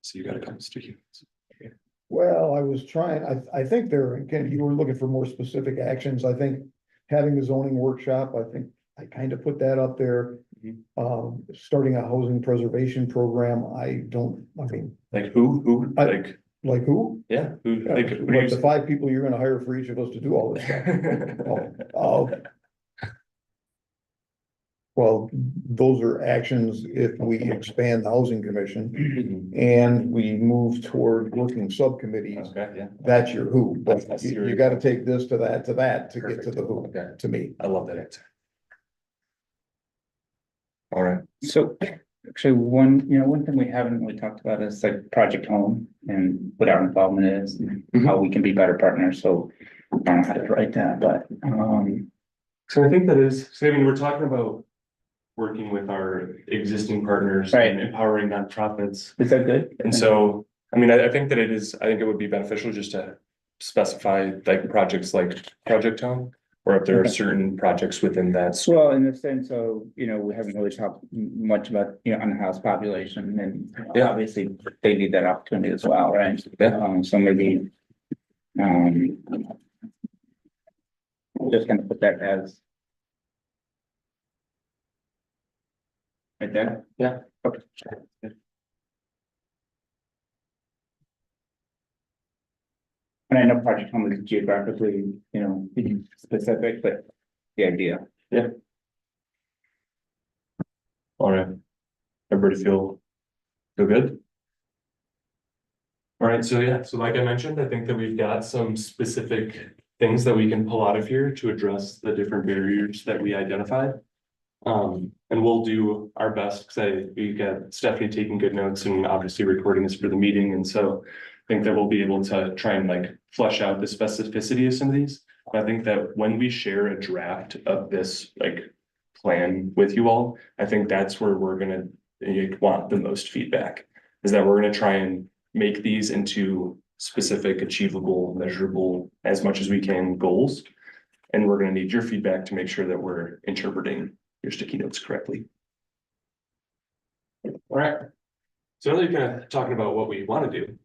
So you got a couple sticky. Well, I was trying, I think there, again, you were looking for more specific actions. I think having a zoning workshop, I think I kind of put that up there. Starting a housing preservation program, I mean, Like who, like, like who? yeah, who, like. who do Like the you- 5 people you're gonna hire for each of us to do all this stuff. Oh, well, those are actions if we expand the housing commission and we move toward working subcommittees. Okay, yeah. That's your who, but That's you your- gotta take this to that to get to Perfect. the who, Okay. to me. I love that answer. All right, So actually, one thing we haven't really talked about is like Project Home and what our involvement is, and how we can be better partners, so. I don't know how to write that, but So I think that is, so I mean, we're talking about working with our existing partners and empowering nonprofits. Is that good? And so, I mean, I think that it is, I think it would be beneficial just to specify like projects like Project Home. Or if there are Okay. certain projects within that. Well, in the sense of, we haven't really talked much about, unhoused population and Yeah. obviously they need that opportunity as well, right? Yeah. So maybe, just gonna put that as. Right there? Yeah. Okay. And I know Project Home is geographically, specific, but the idea. All right. Everybody feel good? All right, so yeah, so like I mentioned, I think that we've got some specific things that we can pull out of here to address the different barriers that we identified. And we'll do our best, because we got Stephanie taking good notes and obviously recording this for the meeting, and so I think that we'll be able to try and like flesh out the specificity of some of these. But I think that when we share a draft of this like plan with you all, I think that's where we're gonna want the most feedback. Is that we're gonna try and make these into specific, achievable, measurable, as much as we can goals. And we're gonna need your feedback to make sure that we're interpreting your sticky notes correctly. All right. So now that you're kind of talking about what we want to do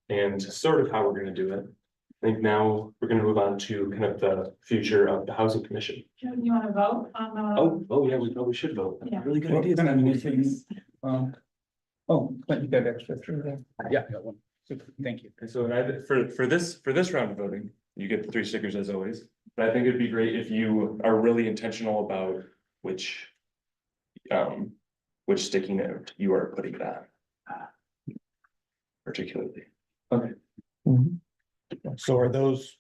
and sort of how we're going to do it, I think now we're going to move on to kind of the future of the Housing Commission. You want to vote on the? Oh, yeah, we probably should vote. Yeah. Really good Well, idea. then I'm missing, but you got extra through there. Yeah, I got one. Super, thank you. And so for this round of voting, you get the 3 stickers as always. But I think it'd be great if you are really intentional about which sticky note you are putting that. Particularly. So are those,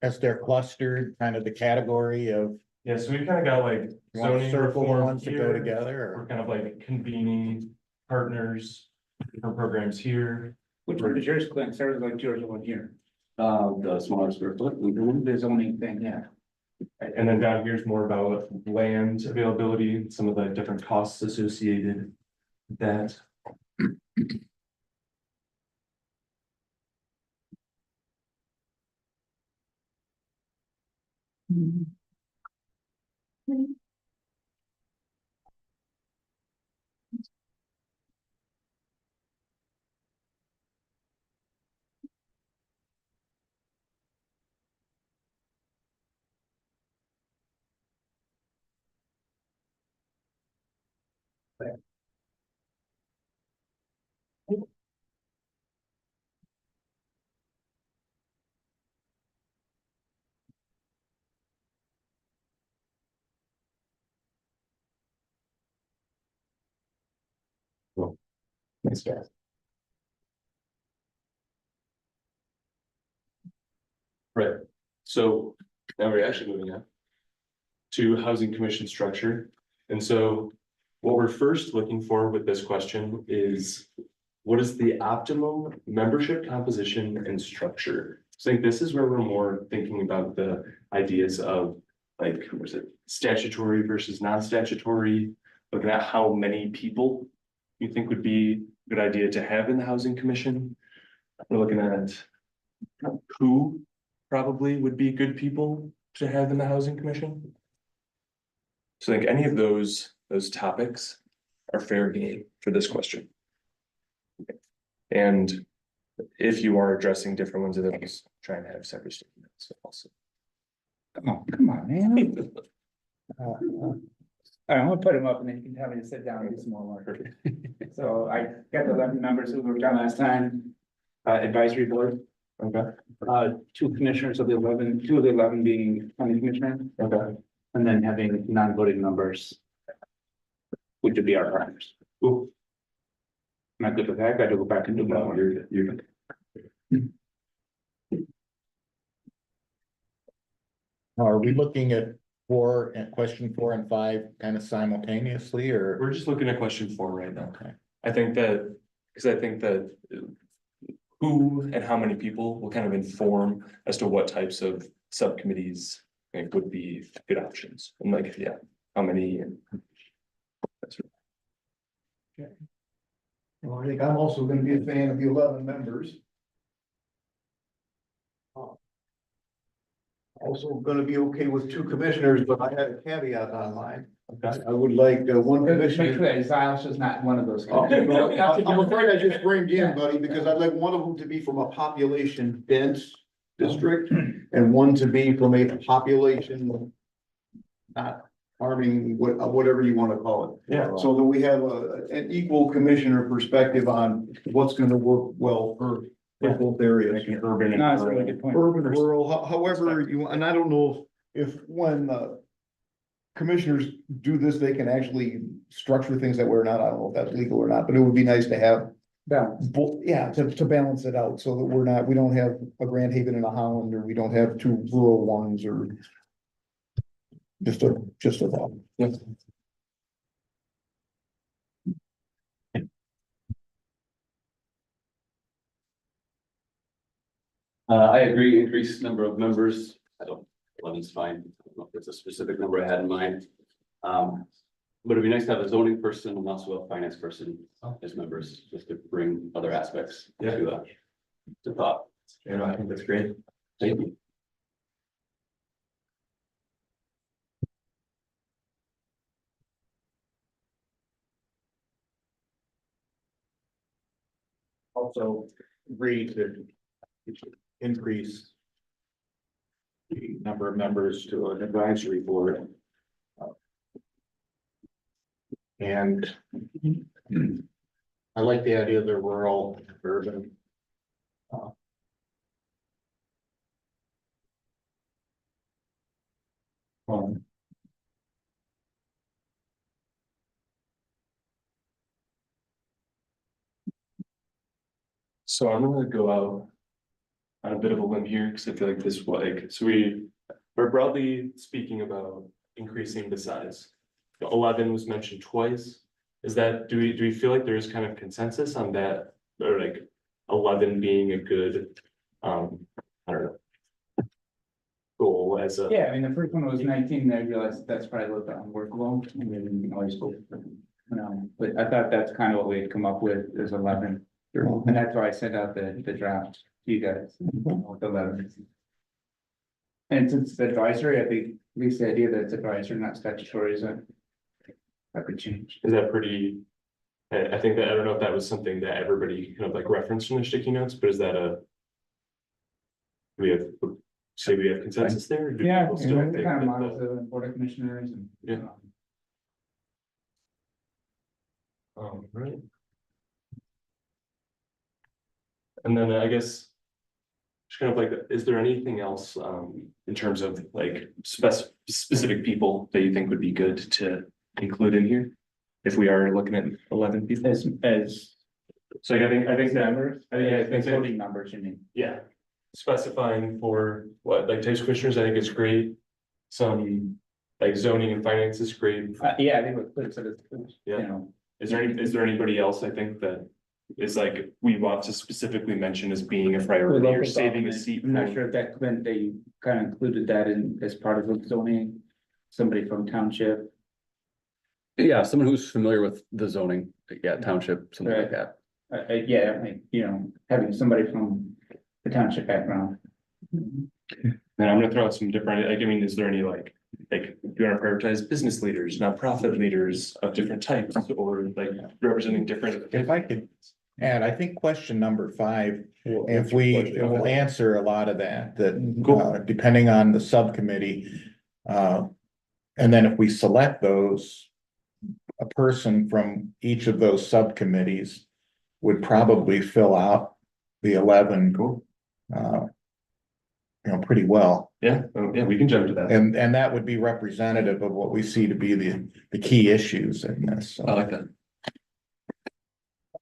as they're clustered, kind of the category of, Yeah, so we've kind of got like you want zoning circle reform ones to go here. together, We're or? kind of like convening partners, different programs here. Which one is yours, Clint? Sarah's like yours, the one here. The smaller square foot. The zoning thing, yeah. And then down here's more about land availability, some of the different costs associated with that. Nice job. Right, so now we're actually moving on to housing commission structure. And so what we're first looking for with this question is, what is the optimum membership composition and structure? So I think this is where we're more thinking about the ideas of like, was it statutory versus non-statutory? Looking at how many people you think would be a good idea to have in the housing commission. We're looking at who probably would be good people to have in the housing commission. So I think any of those topics are fair game for this question. And if you are addressing different ones of those, try and have separate statements also. Come on, man. I'm gonna put them up and then you can tell me to sit down and do some more work. So I got the 11 members who were done last time. Advisory board, Okay, 2 commissioners of the 11, 2 of the 11 being county commissioner, okay. and then having non-voting members. Which would be our partners. Cool. Am I good with that? I gotta go back and do No, more. you're good. Are we looking at question 4 and 5 kind of simultaneously, or? We're just looking at question 4 right now. Okay. I think that, because I think that who and how many people will kind of inform as to what types of subcommittees think would be good options, and like, yeah, how many and. that sort of- Well, I think I'm also gonna be a fan of the 11 members. Also gonna be okay with 2 commissioners, but I had a caveat on mine. Okay. I would like one Make sure commissioner. that Ziles is not one of those. Oh, I'm afraid I just framed you in, buddy, because I'd like one of them to be from a population dense district and one to be from a population not harming, whatever you wanna call it. Yeah. So that we have an equal commissioner perspective on what's gonna work well for both areas. Like an urban. and No, that's a really rural. good point. Urban, rural, however you, and I don't know if when commissioners do this, they can actually structure things that we're not, I don't know if that's legal or not, but it would be nice to have Balance. yeah, to balance it out so that we don't have a Grand Haven and a Holland, or we don't have 2 rural ones, or just a thought. I agree, increased number of members, I don't, 11's fine, I don't know if there's a specific number I had in mind. But it'd be nice to have a zoning person and also a finance person as members, just to bring other aspects to thought. Yeah, I think that's great. Thank you. Also agree to increase the number of members to an advisory board. And I like the idea of the rural urban. So I'm gonna go out on a bit of a limb here, because I feel like this, so we're broadly speaking about increasing the size. The 11 was mentioned twice. Is that, do we feel like there is kind of consensus on that, or like 11 being a good, I don't know. Goal as a. Yeah, I mean, the first one was 19, and I realized that's probably a little bit unworkable, and then we can always go. But I thought that's kind of what we'd come up with, is 11. And that's why I sent out the draft to you guys, with 11. And since it's advisory, I think at least the idea that it's advisory, not statutory, is that could change. Is that pretty? I think that, I don't know if that was something that everybody kind of like referenced in their sticky notes, but is that we have, say we have consensus there? or do Yeah, people still it think kind of that models the board of commissioners and. Yeah. Right. And then I guess. Just kind of like, is there anything else in terms of like specific people that you think would be good to include in here? If we are looking at 11 people, As so I think that, numbers, I think that- voting numbers, you mean? yeah. Specifying for what, like types of commissioners, I think is great. Some like zoning and finance is great. Yeah, I think what Cliff said is, Yeah. you know, Is there anybody else I think that is like, we want to specifically mention as being a priority or local saving a government. seat? I'm not for- sure if that meant they kind of included that in as part of the zoning, somebody from township. Yeah, someone who's familiar with the zoning, yeah, township, something like Right. that. Yeah, I mean, you know, having somebody from the township background. Then I'm gonna throw out some different, like, I mean, is there any like, do you wanna prioritize business leaders, nonprofit leaders of different types, or like representing different? If I could add, I think question number 5, We'll if answer we, questions. it will answer a lot of that, Cool. depending on the subcommittee. And then if we select those, a person from each of those subcommittees would probably fill out the 11. Cool. Pretty well, Yeah, yeah, we can jump to that. and that would be representative of what we see to be the key issues in this. So. I like that.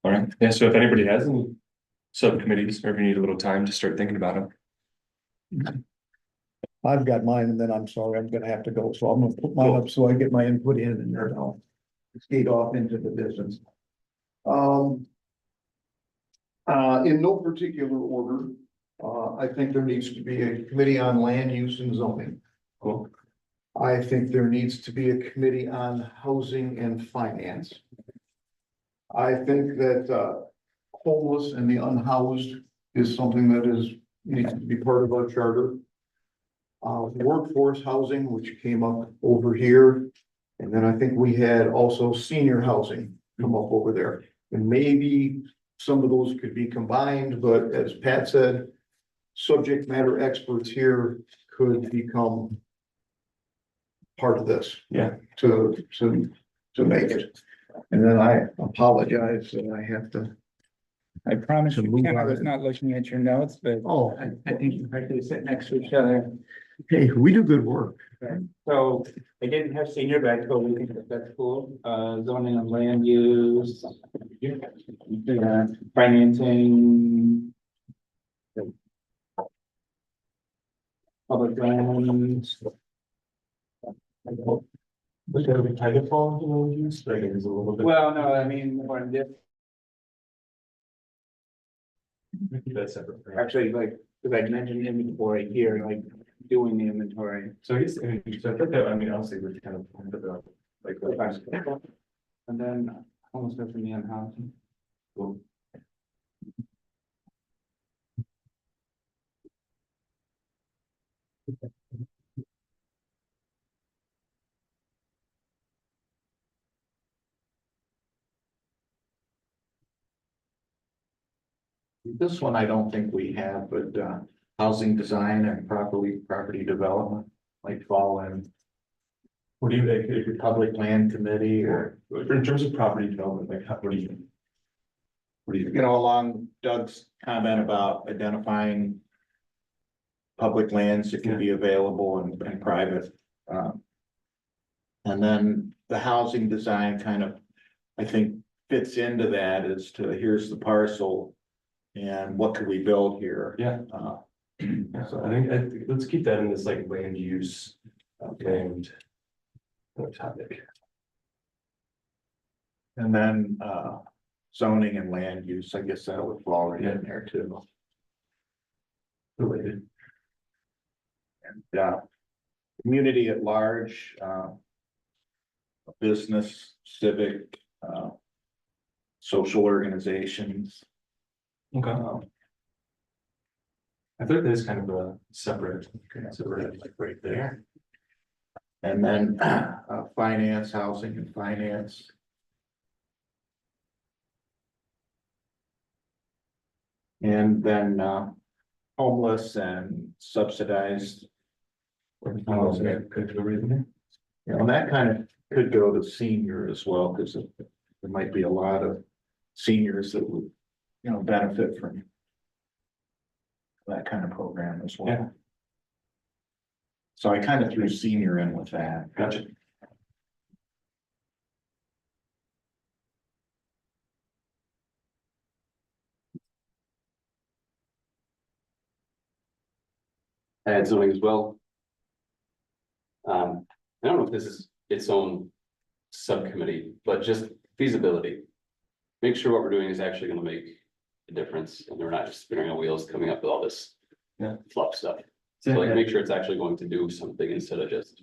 All right, yeah, so if anybody has any subcommittees, or if you need a little time to start thinking about them. I've got mine, and then I'm sorry, I'm gonna have to go, so I'm gonna put mine up so I get my input in, and then I'll skate off into the distance. In no particular order, I think there needs to be a committee on land use and zoning. Cool. I think there needs to be a committee on housing and finance. I think that, homeless and the unhoused is something that needs to be part of our charter. Workforce housing, which came up over here. And then I think we had also senior housing come up over there. And maybe some of those could be combined, but as Pat said, subject matter experts here could become part of this. Yeah. To make it. And then I apologize that I have to. I promise To you, move Ken, I on. was not looking at your notes, but Oh, I think you probably sit next to each other. hey, we do good work. So I didn't have senior, but I totally think that that's cool. Zoning and land use. Financing. Public lands. But that would kind of fall into land use, like it is a little bit. Well, no, I mean, more in this, That's separate. actually, like, because I mentioned inventory here, like doing the inventory. So I guess, so I think that, I mean, honestly, we're kind of, like. And then almost go for me on housing. Cool. This one I don't think we have, but housing design and property development might fall in What do you think, if you're public land committee or, in terms of property development, like, what do you? What do you? you know, along Doug's comment about identifying public lands that can be available and private. And then the housing design kind of, I think, fits into that as to here's the parcel and what could we build here? Yeah. So So I think, let's keep that in this like land use, and. Topic. And then zoning and land use, I guess that would fall right in there too. Related. And community at large, business, civic, social organizations. Okay. I thought that is kind of a separate, Like right there. And then finance, housing and finance. And then homeless and subsidized. Could we read it? You know, and that kind of could go to senior as well, because there might be a lot of seniors that would, you know, benefit from that kind of program as well. Yeah. So I kind of threw senior in with that. Gotcha. Add zoning as well. I don't know if this is its own subcommittee, but just feasibility. Make sure what we're doing is actually gonna make a difference and we're not just spinning our wheels coming up with all this. Yeah. Fluff stuff. So like make sure it's actually going to do something instead of just.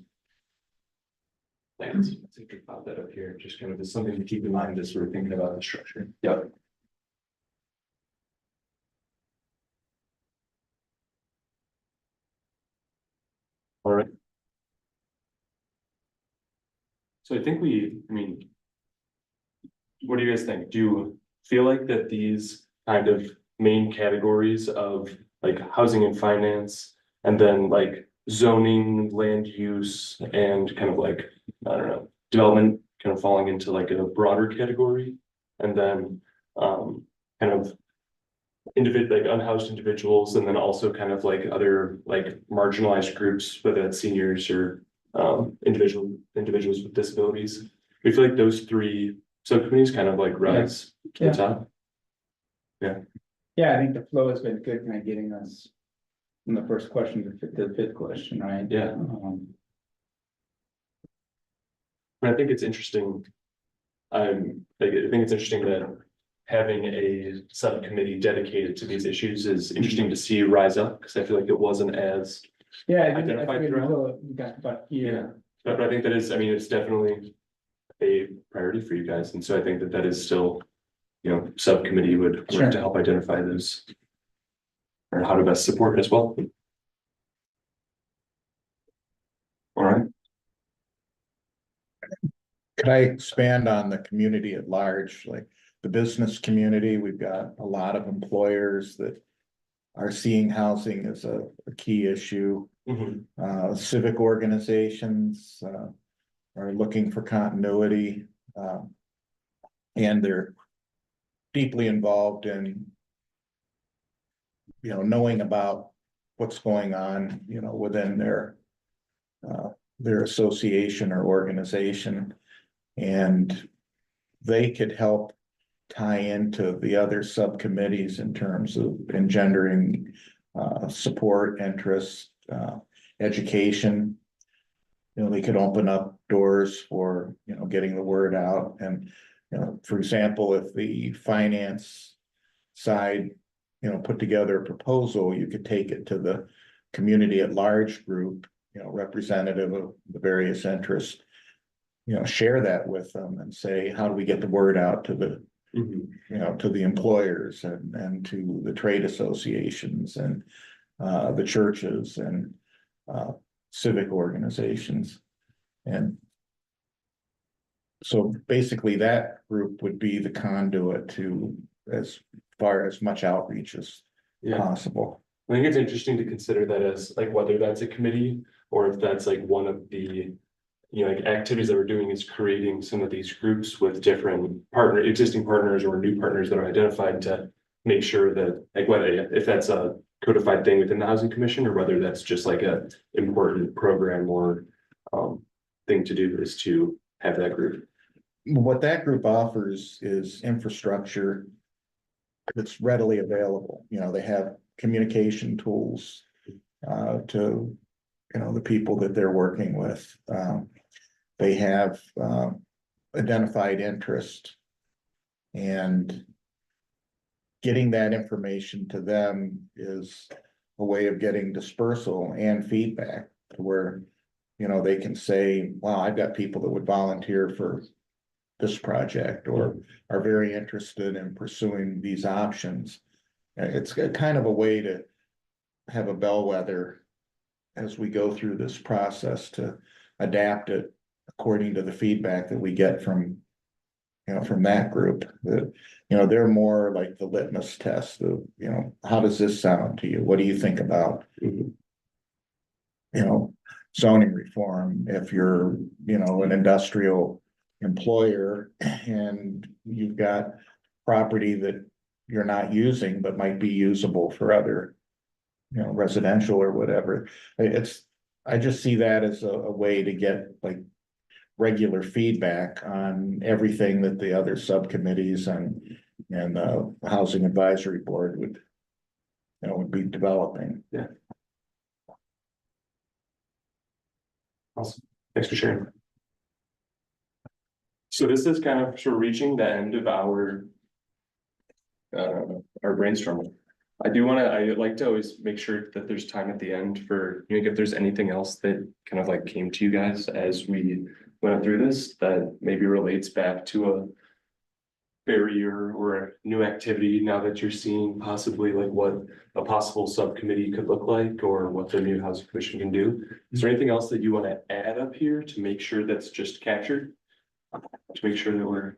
Plans. I think we pop that up here, just kind of as something to keep in mind as we're thinking about the structure. Yep. All right. So I think I mean. What do you guys think? Do you feel like that these kind of main categories of like housing and finance? And then like zoning, land use, and kind of like, I don't know, development kind of falling into like a broader category? And then kind of like unhoused individuals, and then also kind of like other like marginalized groups, whether that's seniors or individuals with disabilities. We feel like those three subcommittees kind of like rise to the top. Yeah, I think the flow has been good, kind of getting us from the first question to the fifth question, right? Yeah. But I think it's interesting. I think it's interesting that having a subcommittee dedicated to these issues is interesting to see rise up, because I feel like it wasn't as Yeah, identified throughout. we got, but Yeah, but I think that is, I mean, it's definitely a priority for you guys, and so I think that that is still, you know, subcommittee would Sure. work to help identify those. Or how to best support as well. All right, Could I expand on the community at large, like the business community? We've got a lot of employers that are seeing housing as a key issue. Civic organizations, are looking for continuity. And they're deeply involved in, you know, knowing about what's going on, you know, within their association or organization. And they could help tie into the other subcommittees in terms of engendering support, interest, education. You know, they could open up doors for, you know, getting the word out. And, you know, for example, if the finance side, you know, put together a proposal, you could take it to the community at large group, you know, representative of the various interests. You know, share that with them and say, how do we get the word out to the, you know, to the employers and to the trade associations and the churches and civic organizations. And so basically that group would be the conduit to as far as much outreach as yeah, possible. I think it's interesting to consider that as like whether that's a committee or if that's like one of the. You know, like activities that we're doing is creating some of these groups with different existing partners or new partners that are identified to make sure that, like, whether if that's a codified thing within the housing commission or whether that's just like a important program or thing to do is to have that group. What that group offers is infrastructure that's readily available. You know, they have communication tools to, you know, the people that they're working with. They have identified interest, and getting that information to them is a way of getting dispersal and feedback to where, you know, they can say, wow, I've got people that would volunteer for this project or are very interested in pursuing these options. It's a kind of a way to have a bellwether as we go through this process to adapt it according to the feedback that we get from, you know, from that group. That, you know, they're more like the litmus test of, you know, how does this sound to you? What do you think about, you know, zoning reform? If you're, you know, an industrial employer and you've got property that you're not using but might be usable for other, you know, residential or whatever. I just see that as a way to get like regular feedback on everything that the other subcommittees and the Housing Advisory Board would, you know, would be developing. Yeah. Awesome. Thanks for sharing. So this is kind of sort of reaching the end of our brainstorming. I'd like to always make sure that there's time at the end for, you know, if there's anything else that kind of like came to you guys as we went through this that maybe relates back to a barrier or a new activity now that you're seeing possibly like what a possible subcommittee could look like or what the new housing commission can do. Is there anything else that you want to add up here to make sure that's just captured? To make sure that we're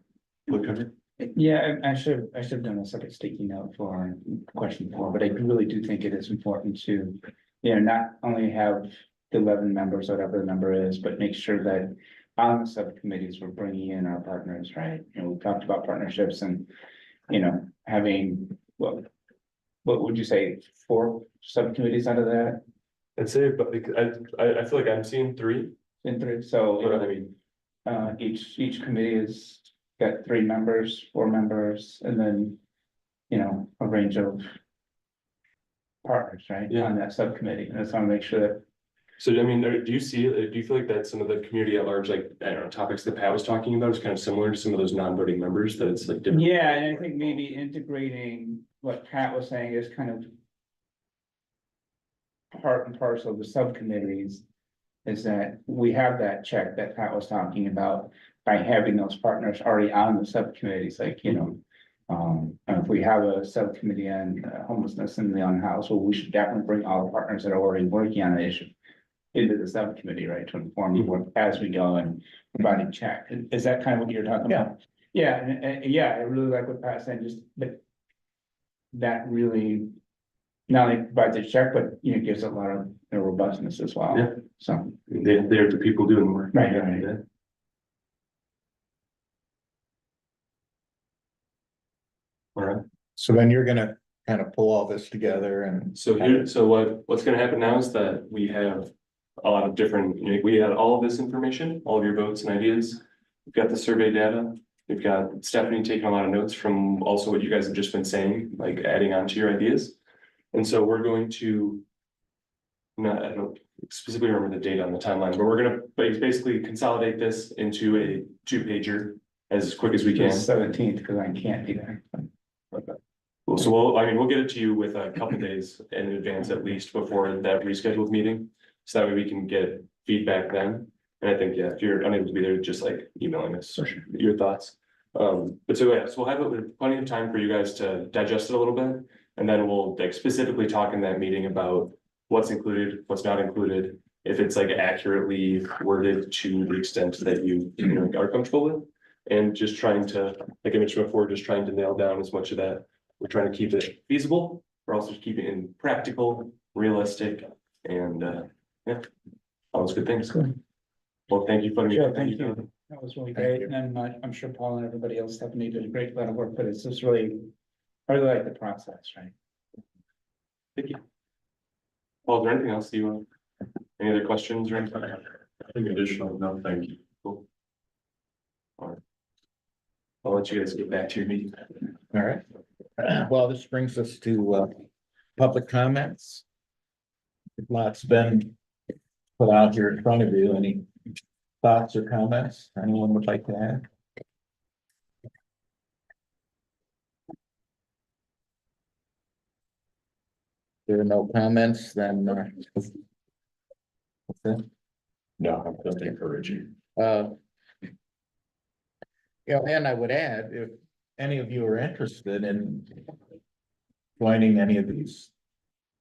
covered? yeah, I should have done a second sticky note for question 4, but I really do think it is important to, you know, not only have the 11 members, whatever the number is, but make sure that on the subcommittees, we're bringing in our partners, right? You know, we talked about partnerships and, you know, having, what would you say, 4 subcommittees out of that? I'd say, but I feel like I'm seeing 3. In 3, so. But I mean, Each committee has got 3 members, 4 members, and then, you know, a range of partners, right? Yeah. On that subcommittee, and I just want to make sure that. so I mean, do you feel like that some of the community at large, like, I don't know, topics that Pat was talking about is kind of similar to some of those non-voting members that it's like different? Yeah, and I think maybe integrating what Pat was saying is kind of part and parcel of the subcommittees. Is that we have that check that Pat was talking about by having those partners already on the subcommittees, like, you know. And if we have a subcommittee on homelessness in the unhoused, well, we should definitely bring all the partners that are already working on the issue. Into the subcommittee, right, to inform the board as we go and providing check. Is that kind of what you're talking about? Yeah, and yeah, I really like what Pat said, just that. That really. Not only provides a check, but you know, gives a lot of robustness as well. Yeah. So, They're the people doing the work. Right. All right. So then you're gonna kind of pull all this together and. So what's gonna happen now is that we have a lot of different, we had all of this information, all of your votes and ideas. We've got the survey data. We've got Stephanie taking a lot of notes from also what you guys have just been saying, like adding on to your ideas. And so we're going to. I don't specifically remember the date on the timeline, but we're gonna basically consolidate this into a 2-pager as quick as we can. 17th, because I can't be there. Well, so we'll get it to you with a couple days in advance at least before that rescheduled meeting. So that way we can get feedback then. And I think, yeah, if you're unable to be there, just like emailing us your thoughts. But so yeah, so we'll have it with plenty of time for you guys to digest it a little bit. And then we'll like specifically talk in that meeting about what's included, what's not included. If it's like accurately worded to the extent that you know, are comfortable with. And just trying to, like I mentioned before, just trying to nail down as much of that. We're trying to keep it feasible. We're also keeping it practical, realistic, and yeah, all those good things. Well, thank you for Sure, thank you. That was really great. And I'm sure Paul and everybody else, Stephanie did a great amount of work, but it's just really, I really like the process, right? Thank you. Paul, is there anything else you want? Any other questions or anything? Nothing additional, no, thank you. Cool. All right. I'll let you guys get back to your meeting. All right. Well, this brings us to public comments. Lots been put out here in front of you. Any thoughts or comments anyone would like to add? There are no comments, then. What's that? No, I'm just encouraging. Yeah, and I would add, if any of you are interested in joining any of these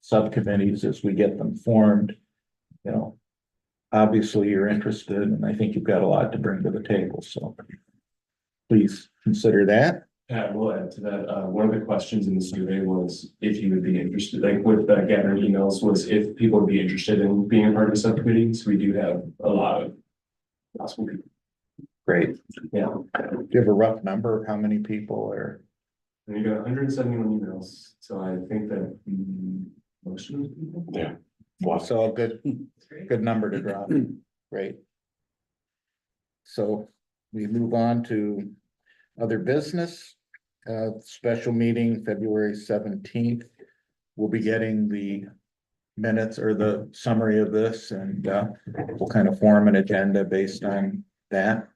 subcommittees as we get them formed, you know, obviously you're interested, and I think you've got a lot to bring to the table, so please consider that. Yeah, we'll add to that. One of the questions in the survey was if you would be interested, like with the gathering emails, was if people would be interested in being a part of the subcommittees. We do have a lot of possible people. Great. Yeah. Do you have a rough number of how many people are? And we got 171 emails, so I think that most of those people. Yeah. So a good number to drop. Great. So we move on to other business. Special meeting, February 17th. We'll be getting the minutes or the summary of this, and we'll kind of form an agenda based on that.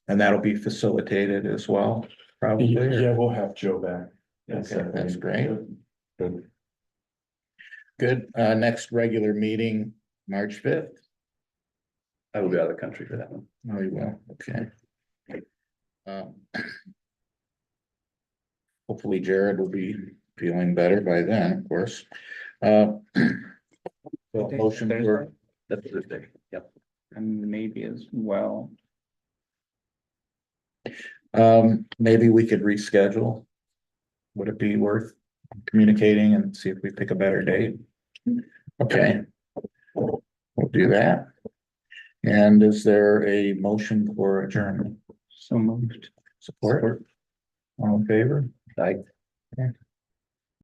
And that'll be facilitated as well, probably. Yeah, we'll have Joe back. Okay, that's great. Good. Next regular meeting, March 5th. I will be out of the country for that one. Oh, you will, okay. Hopefully Jared will be feeling better by then, of course. So motion for, That's Thursday. Yep. And maybe as well. maybe we could reschedule. Would it be worth communicating and see if we pick a better date? Okay. We'll do that. And is there a motion for adjournment? So moved. Support? All in favor? Aye. Okay.